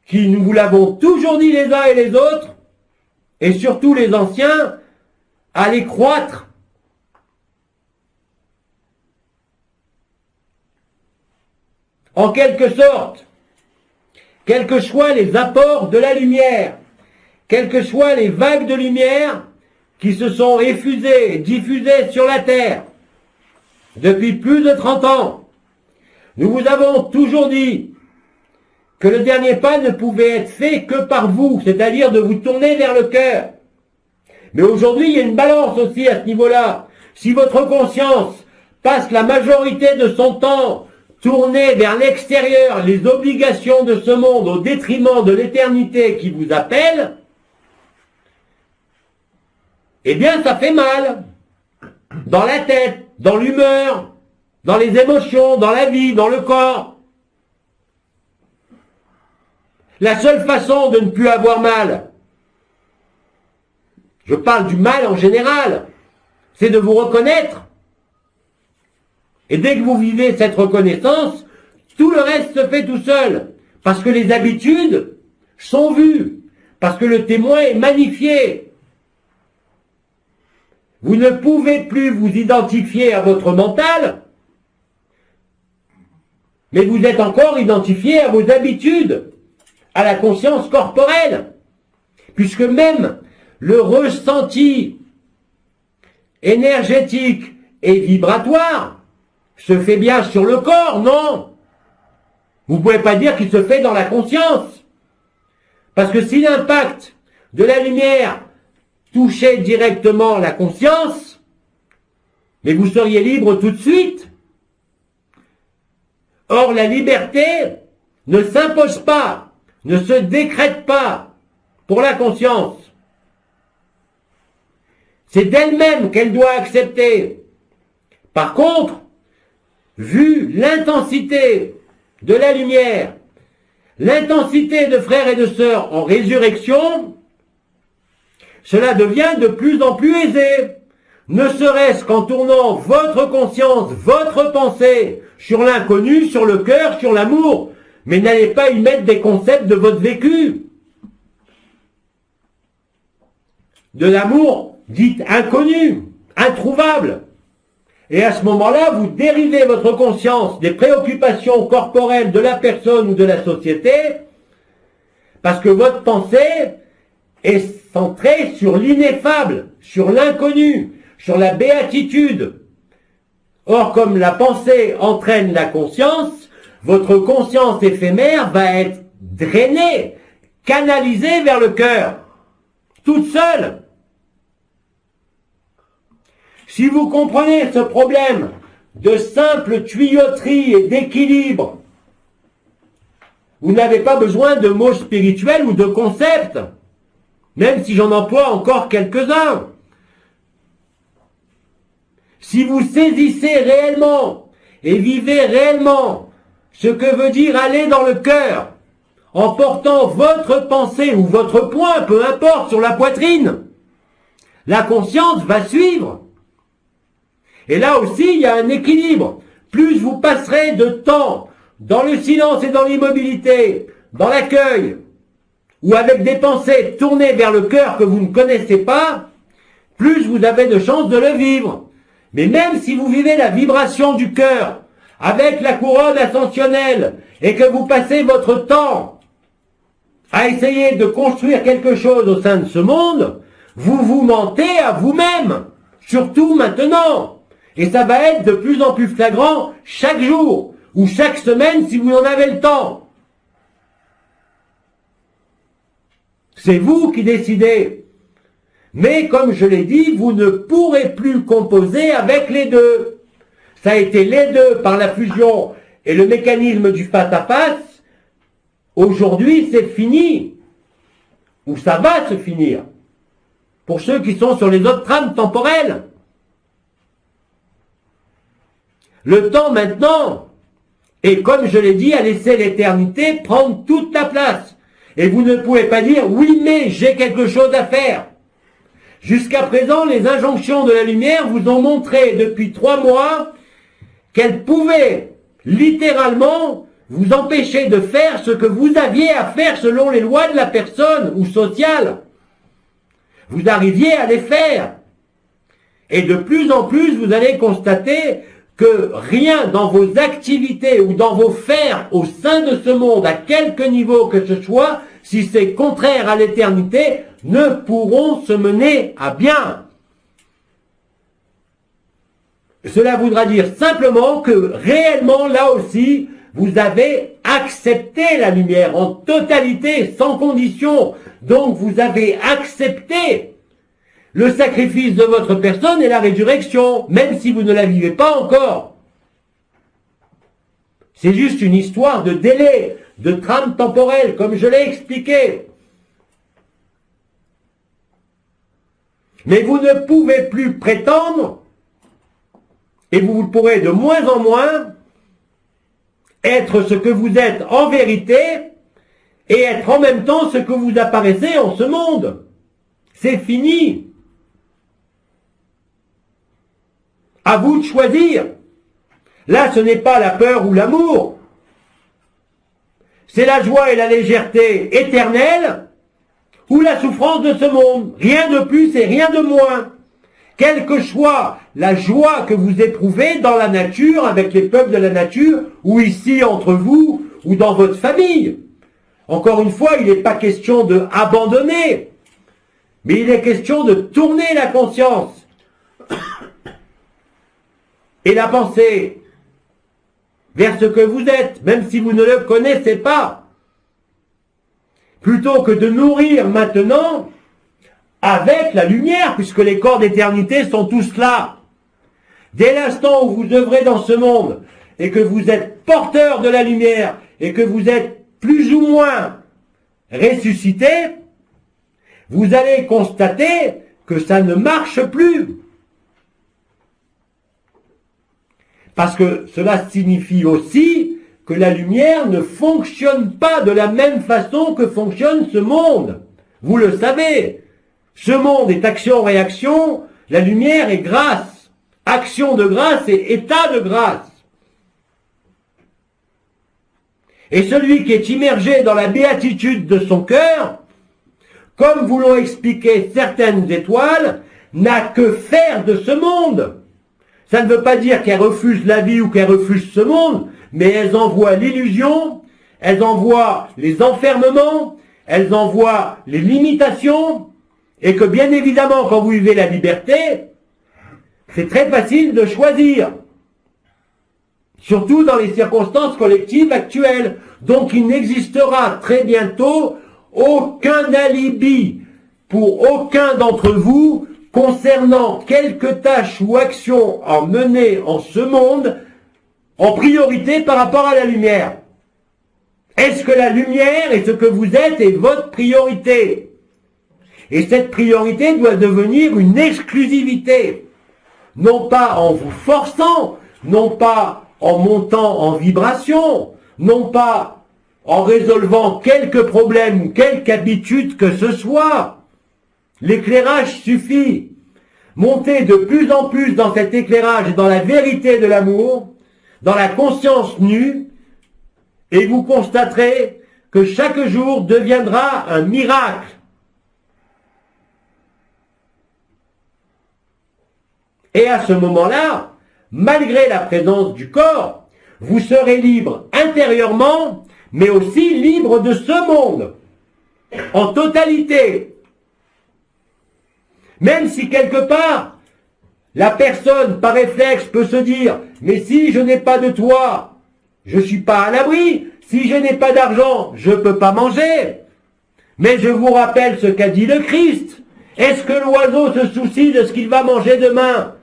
qui, nous vous l'avons toujours dit les uns et les autres, et surtout les anciens, allait croître. En quelque sorte, quels que soient les apports de la lumière, quelles que soient les vagues de lumière qui se sont effusées, diffusées sur la Terre depuis plus de 30 ans, nous vous avons toujours dit que le dernier pas ne pouvait être fait que par vous, c'est-à-dire de vous tourner vers le cœur. Mais aujourd'hui, il y a une balance aussi à ce niveau-là. Si votre conscience passe la majorité de son temps tournée vers l'extérieur, les obligations de ce monde au détriment de l'éternité qui vous appelle, eh bien ça fait mal. Dans la tête, dans l'humeur, dans les émotions, dans la vie, dans le corps. La seule façon de ne plus avoir mal, je parle du mal en général, c'est de vous reconnaître. Et dès que vous vivez cette reconnaissance, tout le reste se fait tout seul. Parce que les habitudes sont vues. Parce que le témoin est magnifié. Vous ne pouvez plus vous identifier à votre mental, mais vous êtes encore identifié à vos habitudes, à la conscience corporelle. Puisque même le ressenti énergétique et vibratoire se fait bien sur le corps, non? Vous ne pouvez pas dire qu'il se fait dans la conscience. Parce que si l'impact de la lumière touchait directement la conscience, mais vous seriez libre tout de suite. Or, la liberté ne s'impose pas, ne se décrète pas. pour la conscience. C'est d'elle-même qu'elle doit accepter. Par contre, vu l'intensité de la lumière, l'intensité de frères et de sœurs en résurrection, cela devient de plus en plus aisé. Ne serait-ce qu'en tournant votre conscience, votre pensée sur l'inconnu, sur le cœur, sur l'amour, mais n'allez pas y mettre des concepts de votre vécu. De l'amour dit inconnu, introuvable. Et à ce moment-là, vous dérivez votre conscience des préoccupations corporelles de la personne ou de la société, parce que votre pensée est centrée sur l'ineffable, sur l'inconnu, sur la béatitude. Or, comme la pensée entraîne la conscience, votre conscience éphémère va être drainée, canalisée vers le cœur, toute seule. Si vous comprenez ce problème de simple tuyauterie et d'équilibre, vous n'avez pas besoin de mots spirituels ou de concepts, même si j'en emploie encore quelques-uns. Si vous saisissez réellement et vivez réellement ce que veut dire aller dans le cœur, en portant votre pensée ou votre poing, peu importe, sur la poitrine, la conscience va suivre. Et là aussi, il y a un équilibre. Plus vous passerez de temps dans le silence et dans l'immobilité, dans l'accueil, ou avec des pensées tournées vers le cœur que vous ne connaissez pas, plus vous avez de chances de le vivre. Mais même si vous vivez la vibration du cœur avec la couronne ascensionnelle et que vous passez votre temps à essayer de construire quelque chose au sein de ce monde, vous vous mentez à vous-même, surtout maintenant. Et ça va être de plus en plus flagrant chaque jour ou chaque semaine si vous en avez le temps. C'est vous qui décidez. Mais comme je l'ai dit, vous ne pourrez plus composer avec les deux. Ça a été les deux par la fusion et le mécanisme du face-à-face. Aujourd'hui, c'est fini. Ou ça va se finir. Pour ceux qui sont sur les autres trames temporelles. Le temps maintenant est, comme je l'ai dit, à laisser l'éternité prendre toute la place. Et vous ne pouvez pas dire, oui, mais j'ai quelque chose à faire. Jusqu'à présent, les injonctions de la lumière vous ont montré depuis 3 mois qu'elles pouvaient littéralement vous empêcher de faire ce que vous aviez à faire selon les lois de la personne ou sociale. Vous arriviez à les faire. Et de plus en plus, vous allez constater que rien dans vos activités ou dans vos faits au sein de ce monde, à quelque niveau que ce soit, si c'est contraire à l'éternité, ne pourront se mener à bien. Cela voudra dire simplement que réellement, là aussi, vous avez accepté la lumière en totalité, sans condition. Donc vous avez accepté le sacrifice de votre personne et la résurrection, même si vous ne la vivez pas encore. C'est juste une histoire de délai, de trame temporelle, comme je l'ai expliqué. Mais vous ne pouvez plus prétendre, et vous le pourrez de moins en moins, être ce que vous êtes en vérité, et être en même temps ce que vous apparaissez en ce monde. C'est fini. À vous de choisir. Là, ce n'est pas la peur ou l'amour. C'est la joie et la légèreté éternelle ou la souffrance de ce monde. Rien de plus et rien de moins. Quelle que soit la joie que vous éprouvez dans la nature, avec les peuples de la nature, ou ici entre vous, ou dans votre famille. Encore une fois, il n'est pas question de abandonner, mais il est question de tourner la conscience et la pensée vers ce que vous êtes, même si vous ne le connaissez pas, plutôt que de nourrir maintenant avec la lumière, puisque les corps d'éternité sont tous là. Dès l'instant où vous œuvrez dans ce monde, et que vous êtes porteur de la lumière, et que vous êtes plus ou moins ressuscité, vous allez constater que ça ne marche plus. Parce que cela signifie aussi que la lumière ne fonctionne pas de la même façon que fonctionne ce monde. Vous le savez, ce monde est action-réaction, la lumière est grâce. Action de grâce et état de grâce. Et celui qui est immergé dans la béatitude de son cœur, comme vous l'ont expliqué certaines étoiles, n'a que faire de ce monde. Ça ne veut pas dire qu'elles refusent la vie ou qu'elles refusent ce monde, mais elles envoient l'illusion, elles envoient les enfermements, elles envoient les limitations, et que bien évidemment, quand vous vivez la liberté, c'est très facile de choisir. Surtout dans les circonstances collectives actuelles. Donc il n'existera très bientôt aucun alibi pour aucun d'entre vous concernant quelque tâche ou action à mener en ce monde en priorité par rapport à la lumière. Est-ce que la lumière et ce que vous êtes est votre priorité? Et cette priorité doit devenir une exclusivité. Non pas en vous forçant, non pas en montant en vibration, non pas en résolvant quelques problèmes ou quelque habitude que ce soit. L'éclairage suffit. Montez de plus en plus dans cet éclairage et dans la vérité de l'amour, dans la conscience nue, et vous constaterez que chaque jour deviendra un miracle. Et à ce moment-là, malgré la présence du corps, vous serez libre intérieurement, mais aussi libre de ce monde, en totalité. Même si quelque part, la personne, par réflexe, peut se dire « Mais si je n'ai pas de toit, je ne suis pas à l'abri. Si je n'ai pas d'argent, je ne peux pas manger. » Mais je vous rappelle ce qu'a dit le Christ. Est-ce que l'oiseau se soucie de ce qu'il va manger demain?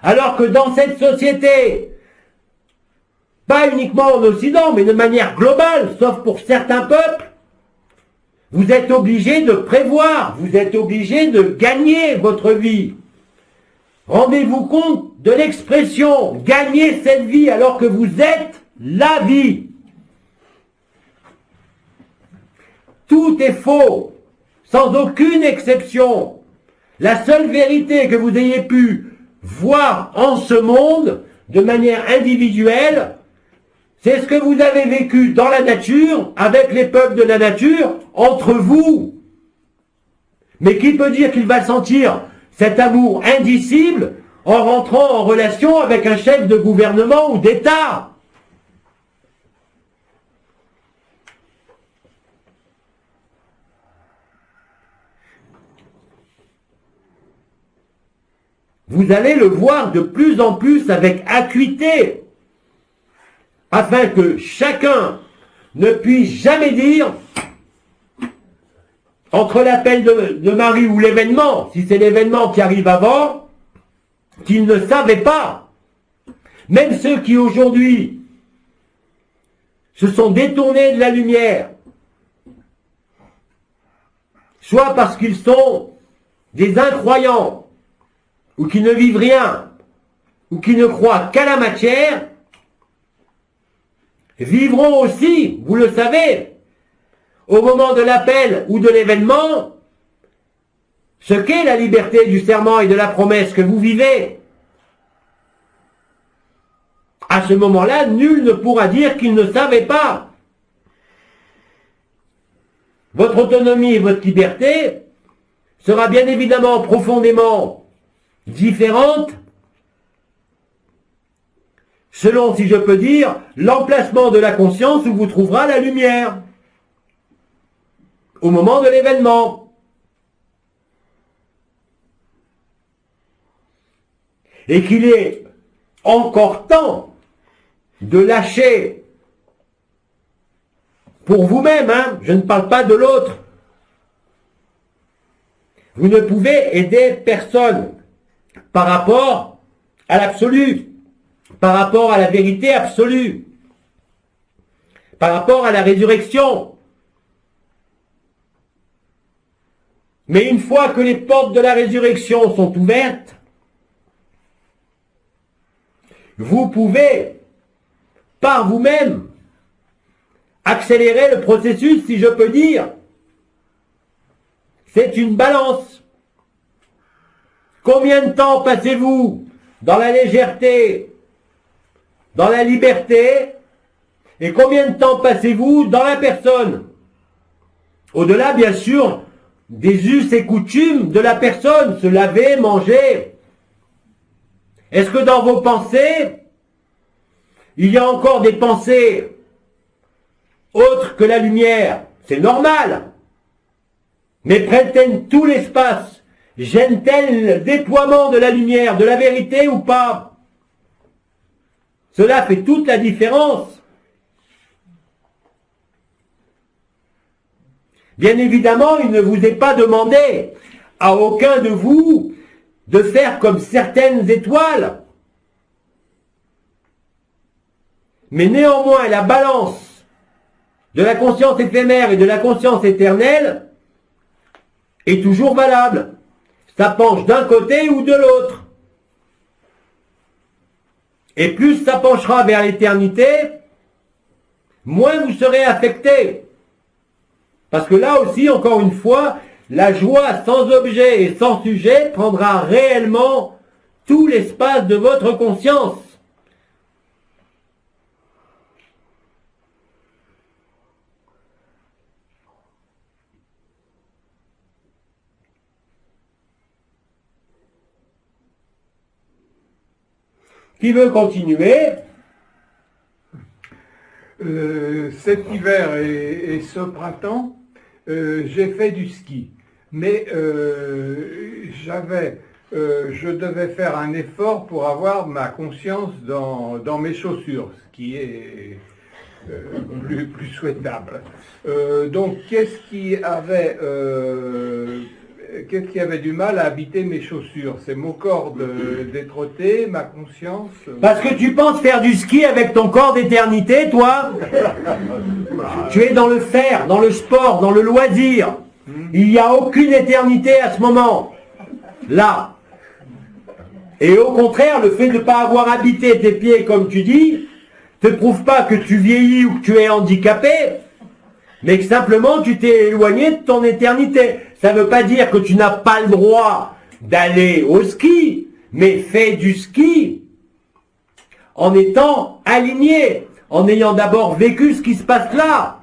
Alors que dans cette société, pas uniquement en Occident, mais de manière globale, sauf pour certains peuples, vous êtes obligé de prévoir, vous êtes obligé de gagner votre vie. Rendez-vous compte de l'expression « gagner cette vie » alors que vous êtes la vie. Tout est faux, sans aucune exception. La seule vérité que vous ayez pu voir en ce monde, de manière individuelle, c'est ce que vous avez vécu dans la nature, avec les peuples de la nature, entre vous. Mais qui peut dire qu'il va sentir cet amour indicible en rentrant en relation avec un chef de gouvernement ou d'État? Vous allez le voir de plus en plus avec acuité, afin que chacun ne puisse jamais dire, entre l'appel de Marie ou l'événement, si c'est l'événement qui arrive avant, qu'il ne savait pas. Même ceux qui aujourd'hui se sont détournés de la lumière, soit parce qu'ils sont des incroyants, ou qui ne vivent rien, ou qui ne croient qu'à la matière, vivront aussi, vous le savez, au moment de l'appel ou de l'événement, ce qu'est la liberté du serment et de la promesse que vous vivez. À ce moment-là, nul ne pourra dire qu'il ne savait pas. Votre autonomie et votre liberté sera bien évidemment profondément différente selon, si je peux dire, l'emplacement de la conscience où vous trouverez la lumière au moment de l'événement. Et qu'il est encore temps de lâcher pour vous-même, hein, je ne parle pas de l'autre. Vous ne pouvez aider personne par rapport à l'absolu, par rapport à la vérité absolue, par rapport à la résurrection. Mais une fois que les portes de la résurrection sont ouvertes, vous pouvez, par vous-même, accélérer le processus, si je peux dire. C'est une balance. Combien de temps passez-vous dans la légèreté, dans la liberté, et combien de temps passez-vous dans la personne? Au-delà, bien sûr, des us et coutumes de la personne, se laver, manger. Est-ce que dans vos pensées, il y a encore des pensées autres que la lumière? C'est normal. Mais prennent-elles tout l'espace? Gênent-elles le déploiement de la lumière, de la vérité ou pas? Cela fait toute la différence. Bien évidemment, il ne vous est pas demandé à aucun de vous de faire comme certaines étoiles. Mais néanmoins, la balance de la conscience éphémère et de la conscience éternelle est toujours valable. Ça penche d'un côté ou de l'autre. Et plus ça penchera vers l'éternité, moins vous serez affecté. Parce que là aussi, encore une fois, la joie sans objet et sans sujet prendra réellement tout l'espace de votre conscience. Qui veut continuer? Cet hiver et ce printemps, j'ai fait du ski, mais je devais faire un effort pour avoir ma conscience dans mes chaussures, ce qui est plus souhaitable. Donc, qu'est-ce qui avait du mal à habiter mes chaussures? C'est mon corps d'étreté, ma conscience? Parce que tu penses faire du ski avec ton corps d'éternité, toi? Tu es dans le faire, dans le sport, dans le loisir. Il n'y a aucune éternité à ce moment. Là. Et au contraire, le fait de ne pas avoir habité tes pieds, comme tu dis, ne te prouve pas que tu vieillis ou que tu es handicapé, mais que simplement tu t'es éloigné de ton éternité. Ça ne veut pas dire que tu n'as pas le droit d'aller au ski, mais fais du ski en étant aligné, en ayant d'abord vécu ce qui se passe là.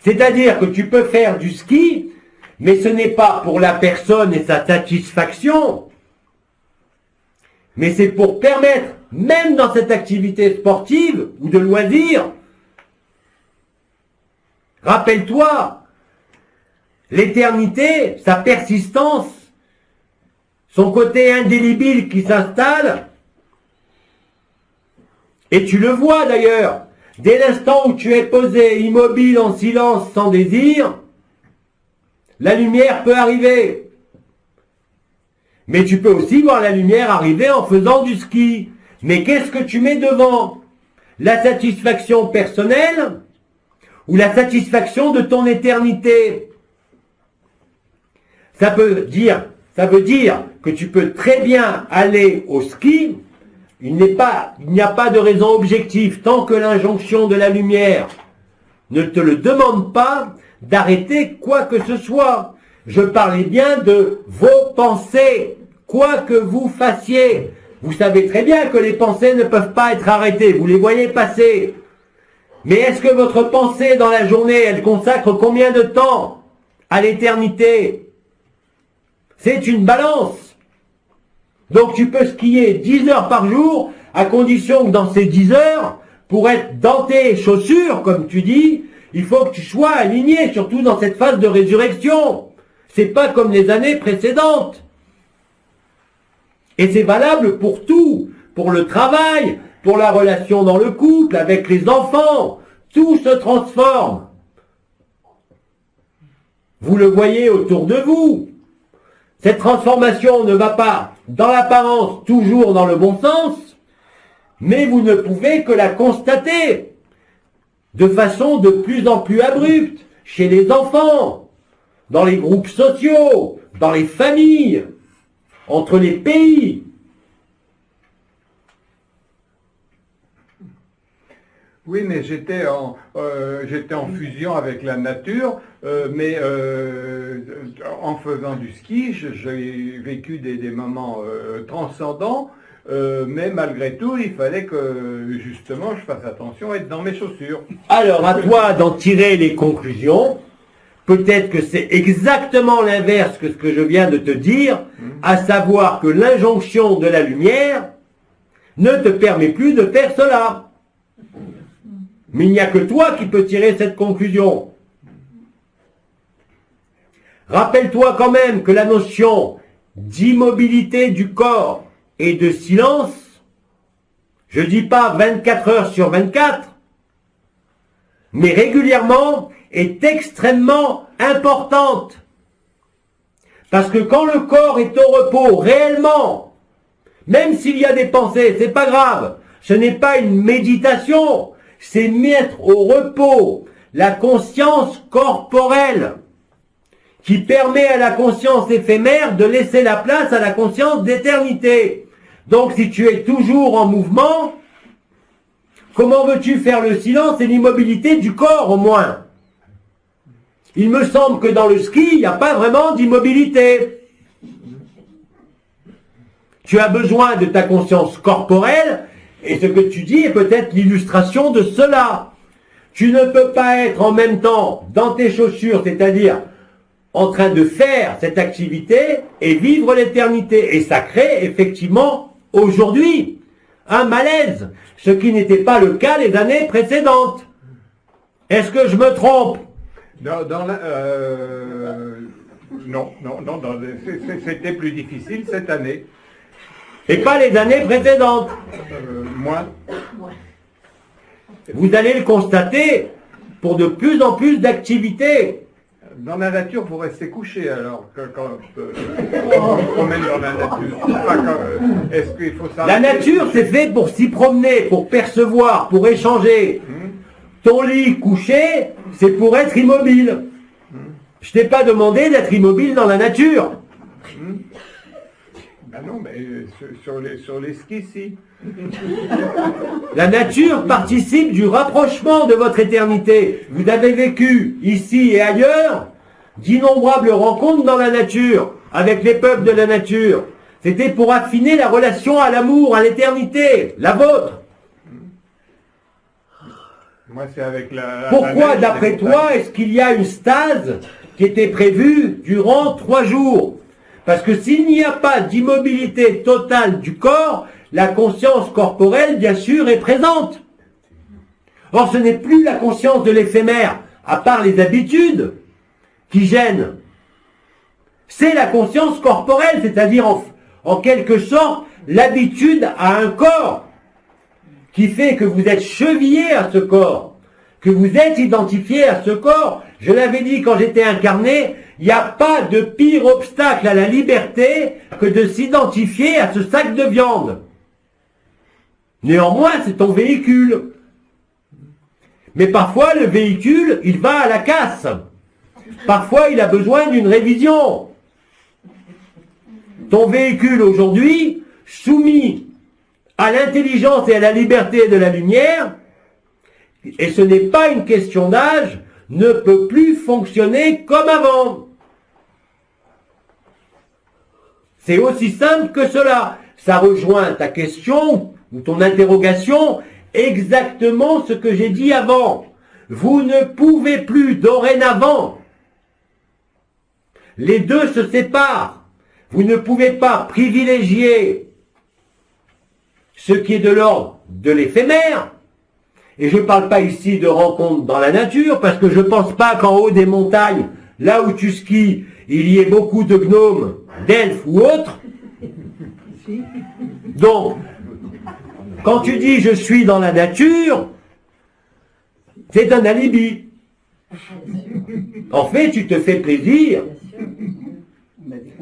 C'est-à-dire que tu peux faire du ski, mais ce n'est pas pour la personne et sa satisfaction, mais c'est pour permettre, même dans cette activité sportive ou de loisir, rappelle-toi, l'éternité, sa persistance, son côté indélébile qui s'installe, et tu le vois d'ailleurs, dès l'instant où tu es posé, immobile, en silence, sans désir, la lumière peut arriver. Mais tu peux aussi voir la lumière arriver en faisant du ski. Mais qu'est-ce que tu mets devant? La satisfaction personnelle ou la satisfaction de ton éternité? Ça veut dire que tu peux très bien aller au ski. Il n'y a pas de raison objective tant que l'injonction de la lumière ne te le demande pas d'arrêter quoi que ce soit. Je parlais bien de vos pensées, quoi que vous fassiez. Vous savez très bien que les pensées ne peuvent pas être arrêtées, vous les voyez passer. Mais est-ce que votre pensée dans la journée, elle consacre combien de temps à l'éternité? C'est une balance. Donc tu peux skier 10 heures par jour, à condition que dans ces 10 heures, pour être dans tes chaussures, comme tu dis, il faut que tu sois aligné, surtout dans cette phase de résurrection. C'est pas comme les années précédentes. Et c'est valable pour tout, pour le travail, pour la relation dans le couple, avec les enfants. Tout se transforme. Vous le voyez autour de vous. Cette transformation ne va pas, dans l'apparence, toujours dans le bon sens, mais vous ne pouvez que la constater de façon de plus en plus abrupte. chez les enfants, dans les groupes sociaux, dans les familles, entre les pays. Oui, mais j'étais en fusion avec la nature, mais en faisant du ski, j'ai vécu des moments transcendants, mais malgré tout, il fallait que justement je fasse attention à être dans mes chaussures. Alors, à toi d'en tirer les conclusions. Peut-être que c'est exactement l'inverse que ce que je viens de te dire, à savoir que l'injonction de la lumière ne te permet plus de faire cela. Mais il n'y a que toi qui peux tirer cette conclusion. Rappelle-toi quand même que la notion d'immobilité du corps et de silence, je ne dis pas 24 heures sur 24, mais régulièrement, est extrêmement importante. Parce que quand le corps est au repos, réellement, même s'il y a des pensées, c'est pas grave, ce n'est pas une méditation, c'est mettre au repos la conscience corporelle qui permet à la conscience éphémère de laisser la place à la conscience d'éternité. Donc si tu es toujours en mouvement, comment veux-tu faire le silence et l'immobilité du corps au moins? Il me semble que dans le ski, il n'y a pas vraiment d'immobilité. Tu as besoin de ta conscience corporelle, et ce que tu dis est peut-être l'illustration de cela. Tu ne peux pas être en même temps dans tes chaussures, c'est-à-dire en train de faire cette activité et vivre l'éternité. Et ça crée effectivement aujourd'hui un malaise, ce qui n'était pas le cas les années précédentes. Est-ce que je me trompe ? Non, c'était plus difficile cette année. Et pas les années précédentes. Moins. Vous allez le constater pour de plus en plus d'activités. Dans la nature, vous restez couché alors quand on se promène dans la nature. Est-ce qu'il faut s'arrêter ? La nature, c'est fait pour s'y promener, pour percevoir, pour échanger. Ton lit couché, c'est pour être immobile. Je t'ai pas demandé d'être immobile dans la nature. Ben non, mais sur les skis, si. La nature participe du rapprochement de votre éternité. Vous avez vécu, ici et ailleurs, d'innombrables rencontres dans la nature, avec les peuples de la nature. C'était pour affiner la relation à l'amour, à l'éternité, la vôtre. Moi, c'est avec la Pourquoi, neige, d'après toi, est-ce qu'il y a une stase qui était prévue durant 3 jours? Parce que s'il n'y a pas d'immobilité totale du corps, la conscience corporelle, bien sûr, est présente. Or, ce n'est plus la conscience de l'éphémère, à part les habitudes, qui gênent. C'est la conscience corporelle, c'est-à-dire en quelque sorte l'habitude à un corps, qui fait que vous êtes chevillé à ce corps, que vous êtes identifié à ce corps. Je l'avais dit quand j'étais incarné, il n'y a pas de pire obstacle à la liberté que de s'identifier à ce sac de viande. Néanmoins, c'est ton véhicule. Mais parfois, le véhicule, il va à la casse. Parfois, il a besoin d'une révision. Ton véhicule aujourd'hui, soumis à l'intelligence et à la liberté de la lumière, et ce n'est pas une question d'âge, ne peut plus fonctionner comme avant. C'est aussi simple que cela. Ça rejoint ta question ou ton interrogation, exactement ce que j'ai dit avant. Vous ne pouvez plus dorénavant. Les deux se séparent. Vous ne pouvez pas privilégier ce qui est de l'ordre de l'éphémère. Et je ne parle pas ici de rencontres dans la nature, parce que je ne pense pas qu'en haut des montagnes, là où tu skis, il y ait beaucoup de gnomes, d'elfes ou autres. Donc, quand tu dis je suis dans la nature, c'est un alibi. En fait, tu te fais plaisir.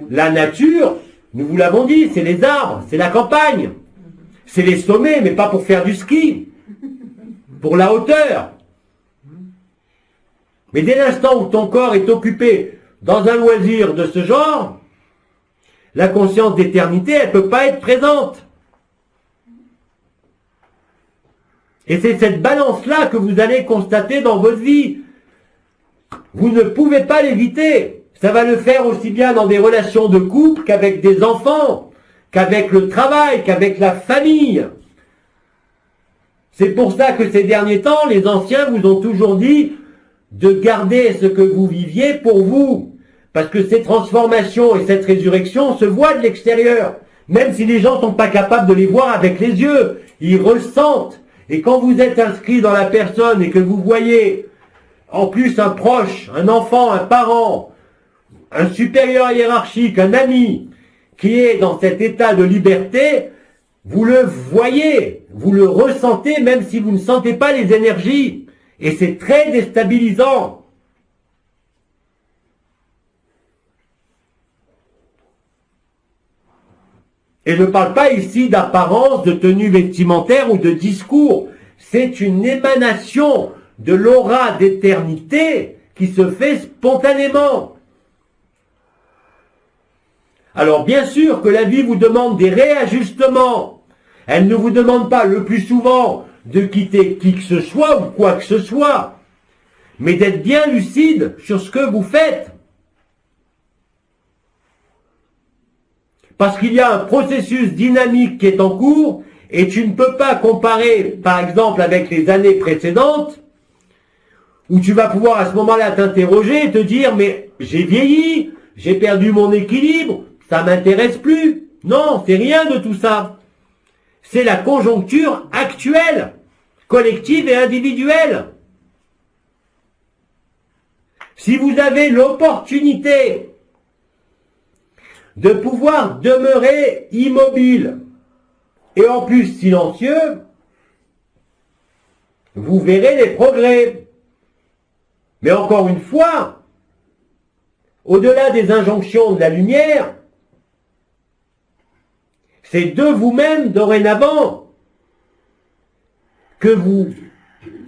La nature, nous vous l'avons dit, c'est les arbres, c'est la campagne. C'est les sommets, mais pas pour faire du ski. Pour la hauteur. Mais dès l'instant où ton corps est occupé dans un loisir de ce genre, la conscience d'éternité, elle ne peut pas être présente. Et c'est cette balance-là que vous allez constater dans votre vie. Vous ne pouvez pas l'éviter. Ça va le faire aussi bien dans des relations de couple qu'avec des enfants, qu'avec le travail, qu'avec la famille. C'est pour ça que ces derniers temps, les anciens vous ont toujours dit de garder ce que vous viviez pour vous. Parce que ces transformations et cette résurrection se voient de l'extérieur. Même si les gens ne sont pas capables de les voir avec les yeux, ils ressentent. Et quand vous êtes inscrit dans la personne et que vous voyez en plus un proche, un enfant, un parent, un supérieur hiérarchique, un ami, qui est dans cet état de liberté, vous le voyez, vous le ressentez même si vous ne sentez pas les énergies. Et c'est très déstabilisant. Et je ne parle pas ici d'apparence, de tenue vestimentaire ou de discours. C'est une émanation de l'aura d'éternité qui se fait spontanément. Alors bien sûr que la vie vous demande des réajustements. Elle ne vous demande pas le plus souvent de quitter qui que ce soit ou quoi que ce soit, mais d'être bien lucide sur ce que vous faites. Parce qu'il y a un processus dynamique qui est en cours et tu ne peux pas comparer, par exemple, avec les années précédentes, où tu vas pouvoir à ce moment-là t'interroger et te dire « mais j'ai vieilli, j'ai perdu mon équilibre, ça m'intéresse plus ». Non, c'est rien de tout ça. C'est la conjoncture actuelle, collective et individuelle. Si vous avez l'opportunité de pouvoir demeurer immobile et en plus silencieux, vous verrez les progrès. Mais encore une fois, au-delà des injonctions de la lumière, c'est de vous-même dorénavant que vous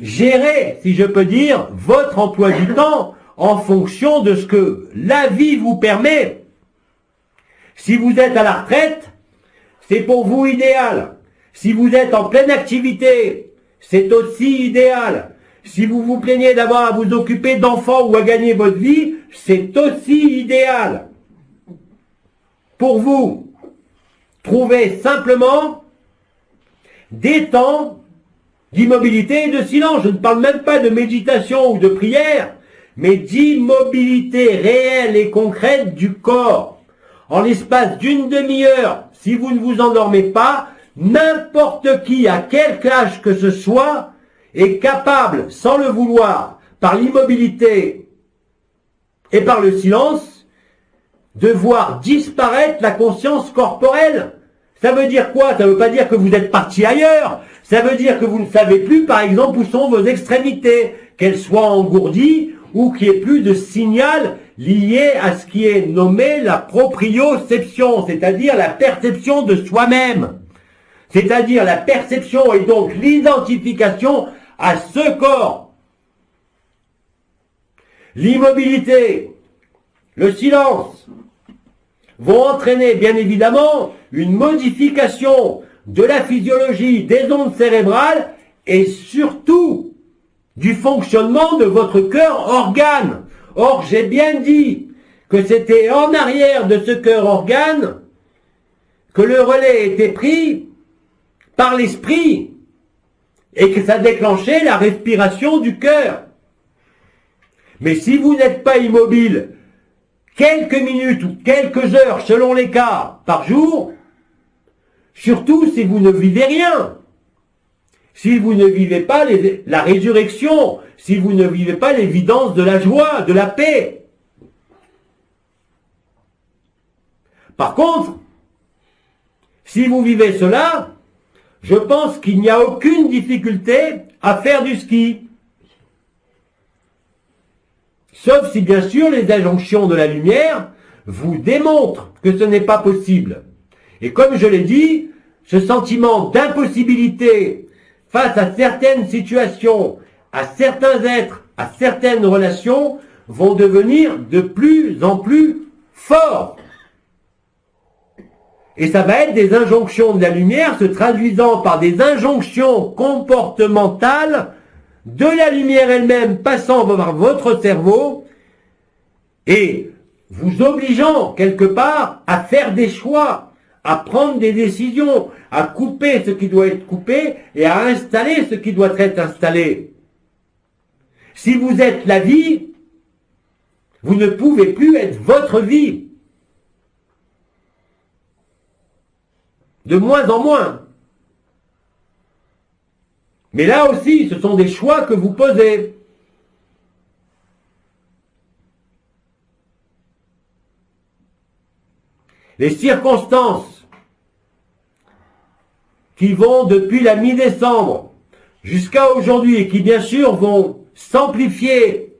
gérez, si je peux dire, votre emploi du temps en fonction de ce que la vie vous permet. Si vous êtes à la retraite, c'est pour vous idéal. Si vous êtes en pleine activité, c'est aussi idéal. Si vous vous plaignez d'avoir à vous occuper d'enfants ou à gagner votre vie, c'est aussi idéal. Pour vous, trouvez simplement des temps d'immobilité et de silence. Je ne parle même pas de méditation ou de prière, mais d'immobilité réelle et concrète du corps. En l'espace d'une demi-heure, si vous ne vous endormez pas, n'importe qui, à quelque âge que ce soit, est capable, sans le vouloir, par l'immobilité et par le silence, de voir disparaître la conscience corporelle. Ça veut dire quoi? Ça ne veut pas dire que vous êtes parti ailleurs. Ça veut dire que vous ne savez plus, par exemple, où sont vos extrémités, qu'elles soient engourdies ou qu'il n'y ait plus de signal lié à ce qui est nommé la proprioception, c'est-à-dire la perception de soi-même. C'est-à-dire la perception et donc l'identification à ce corps. L'immobilité, le silence vont entraîner bien évidemment une modification de la physiologie des ondes cérébrales et surtout du fonctionnement de votre cœur organe. Or, j'ai bien dit que c'était en arrière de ce cœur organe que le relais était pris par l'esprit et que ça déclenchait la respiration du cœur. Mais si vous n'êtes pas immobile quelques minutes ou quelques heures, selon les cas, par jour, surtout si vous ne vivez rien, si vous ne vivez pas la résurrection, si vous ne vivez pas l'évidence de la joie, de la paix. Par contre, si vous vivez cela, je pense qu'il n'y a aucune difficulté à faire du ski. Sauf si bien sûr les injonctions de la lumière vous démontrent que ce n'est pas possible. Et comme je l'ai dit, ce sentiment d'impossibilité face à certaines situations, à certains êtres, à certaines relations vont devenir de plus en plus forts. Et ça va être des injonctions de la lumière se traduisant par des injonctions comportementales de la lumière elle-même passant par votre cerveau et vous obligeant quelque part à faire des choix, à prendre des décisions, à couper ce qui doit être coupé et à installer ce qui doit être installé. Si vous êtes la vie, vous ne pouvez plus être votre vie. De moins en moins. Mais là aussi, ce sont des choix que vous posez. Les circonstances qui vont depuis la mi-décembre jusqu'à aujourd'hui et qui bien sûr vont s'amplifier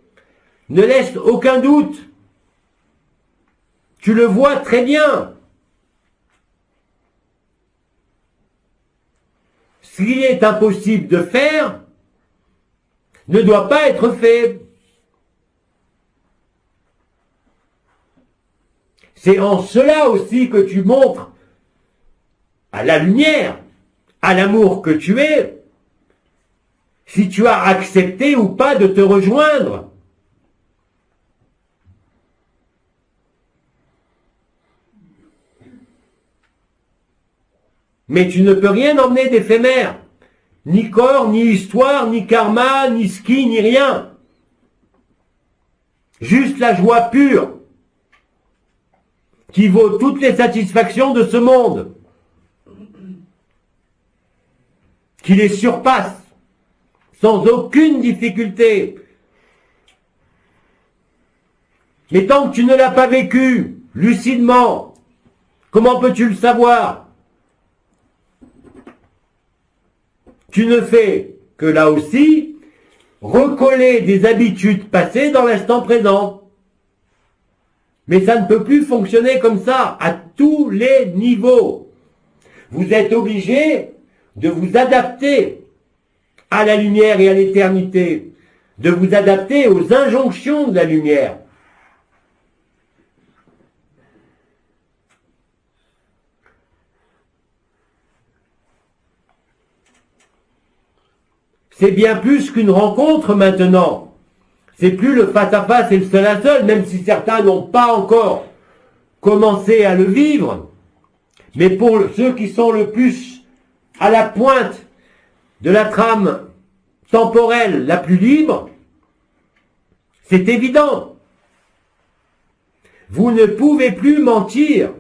ne laissent aucun doute. Tu le vois très bien. Ce qui est impossible de faire ne doit pas être fait. C'est en cela aussi que tu montres à la lumière, à l'amour que tu es, si tu as accepté ou pas de te rejoindre. Mais tu ne peux rien emmener d'éphémère. Ni corps, ni histoire, ni karma, ni ski, ni rien. Juste la joie pure, qui vaut toutes les satisfactions de ce monde, qui les surpasse, sans aucune difficulté. Mais tant que tu ne l'as pas vécu, lucidement, comment peux-tu le savoir ? Tu ne fais que là aussi recoller des habitudes passées dans l'instant présent. Mais ça ne peut plus fonctionner comme ça, à tous les niveaux. Vous êtes obligé de vous adapter à la lumière et à l'éternité, de vous adapter aux injonctions de la lumière. C'est bien plus qu'une rencontre maintenant. C'est plus le face-à-face et le seul à seul, même si certains n'ont pas encore commencé à le vivre. Mais pour ceux qui sont le plus à la pointe de la trame temporelle la plus libre, c'est évident. Vous ne pouvez plus mentir.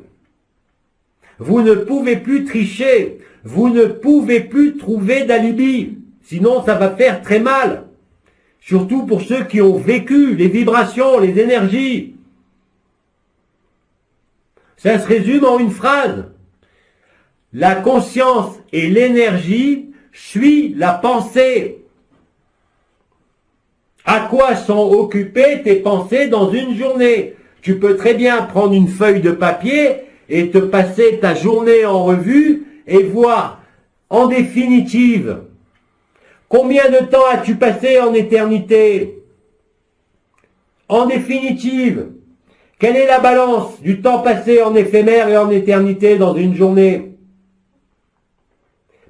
Vous ne pouvez plus tricher. Vous ne pouvez plus trouver d'alibi. Sinon, ça va faire très mal. Surtout pour ceux qui ont vécu les vibrations, les énergies. Ça se résume en une phrase. La conscience et l'énergie suivent la pensée. À quoi sont occupées tes pensées dans une journée? Tu peux très bien prendre une feuille de papier et te passer ta journée en revue et voir, en définitive, combien de temps as-tu passé en éternité? En définitive, quelle est la balance du temps passé en éphémère et en éternité dans une journée?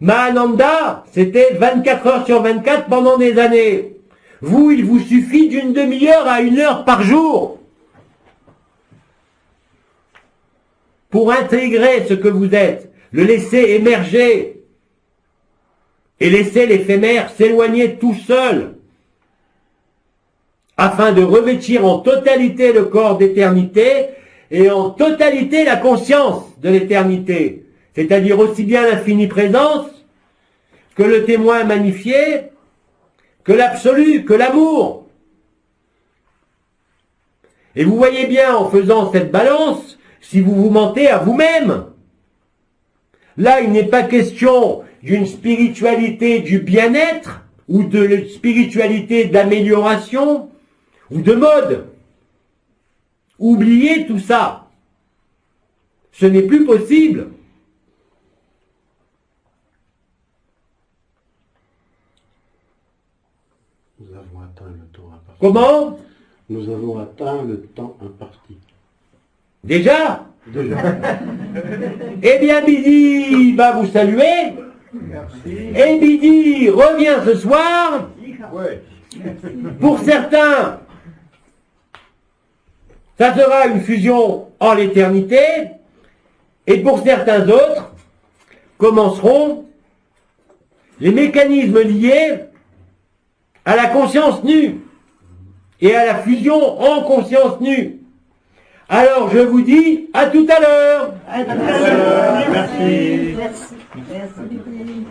Mahananda, c'était 24 heures sur 24 pendant des années. Vous, il vous suffit d'une demi-heure à 1 heure par jour pour intégrer ce que vous êtes, le laisser émerger et laisser l'éphémère s'éloigner tout seul, afin de revêtir en totalité le corps d'éternité et en totalité la conscience de l'éternité, c'est-à-dire aussi bien l'infinie présence que le témoin magnifié, que l'absolu, que l'amour. Et vous voyez bien en faisant cette balance, si vous vous mentez à vous-même. Là, il n'est pas question d'une spiritualité du bien-être ou de spiritualité d'amélioration ou de mode. Oubliez tout ça. Ce n'est plus possible. Nous avons atteint le temps imparti. Comment? Nous avons atteint le temps imparti. Déjà? Déjà. Eh bien, Bidi va vous saluer. Merci. Et Bidi revient ce soir. Ouais. Pour certains, ça sera une fusion en l'éternité. Et pour certains autres, commenceront les mécanismes liés à la conscience nue et à la fusion en conscience nue. Alors je vous dis à tout à l'heure. Merci. Merci. Merci.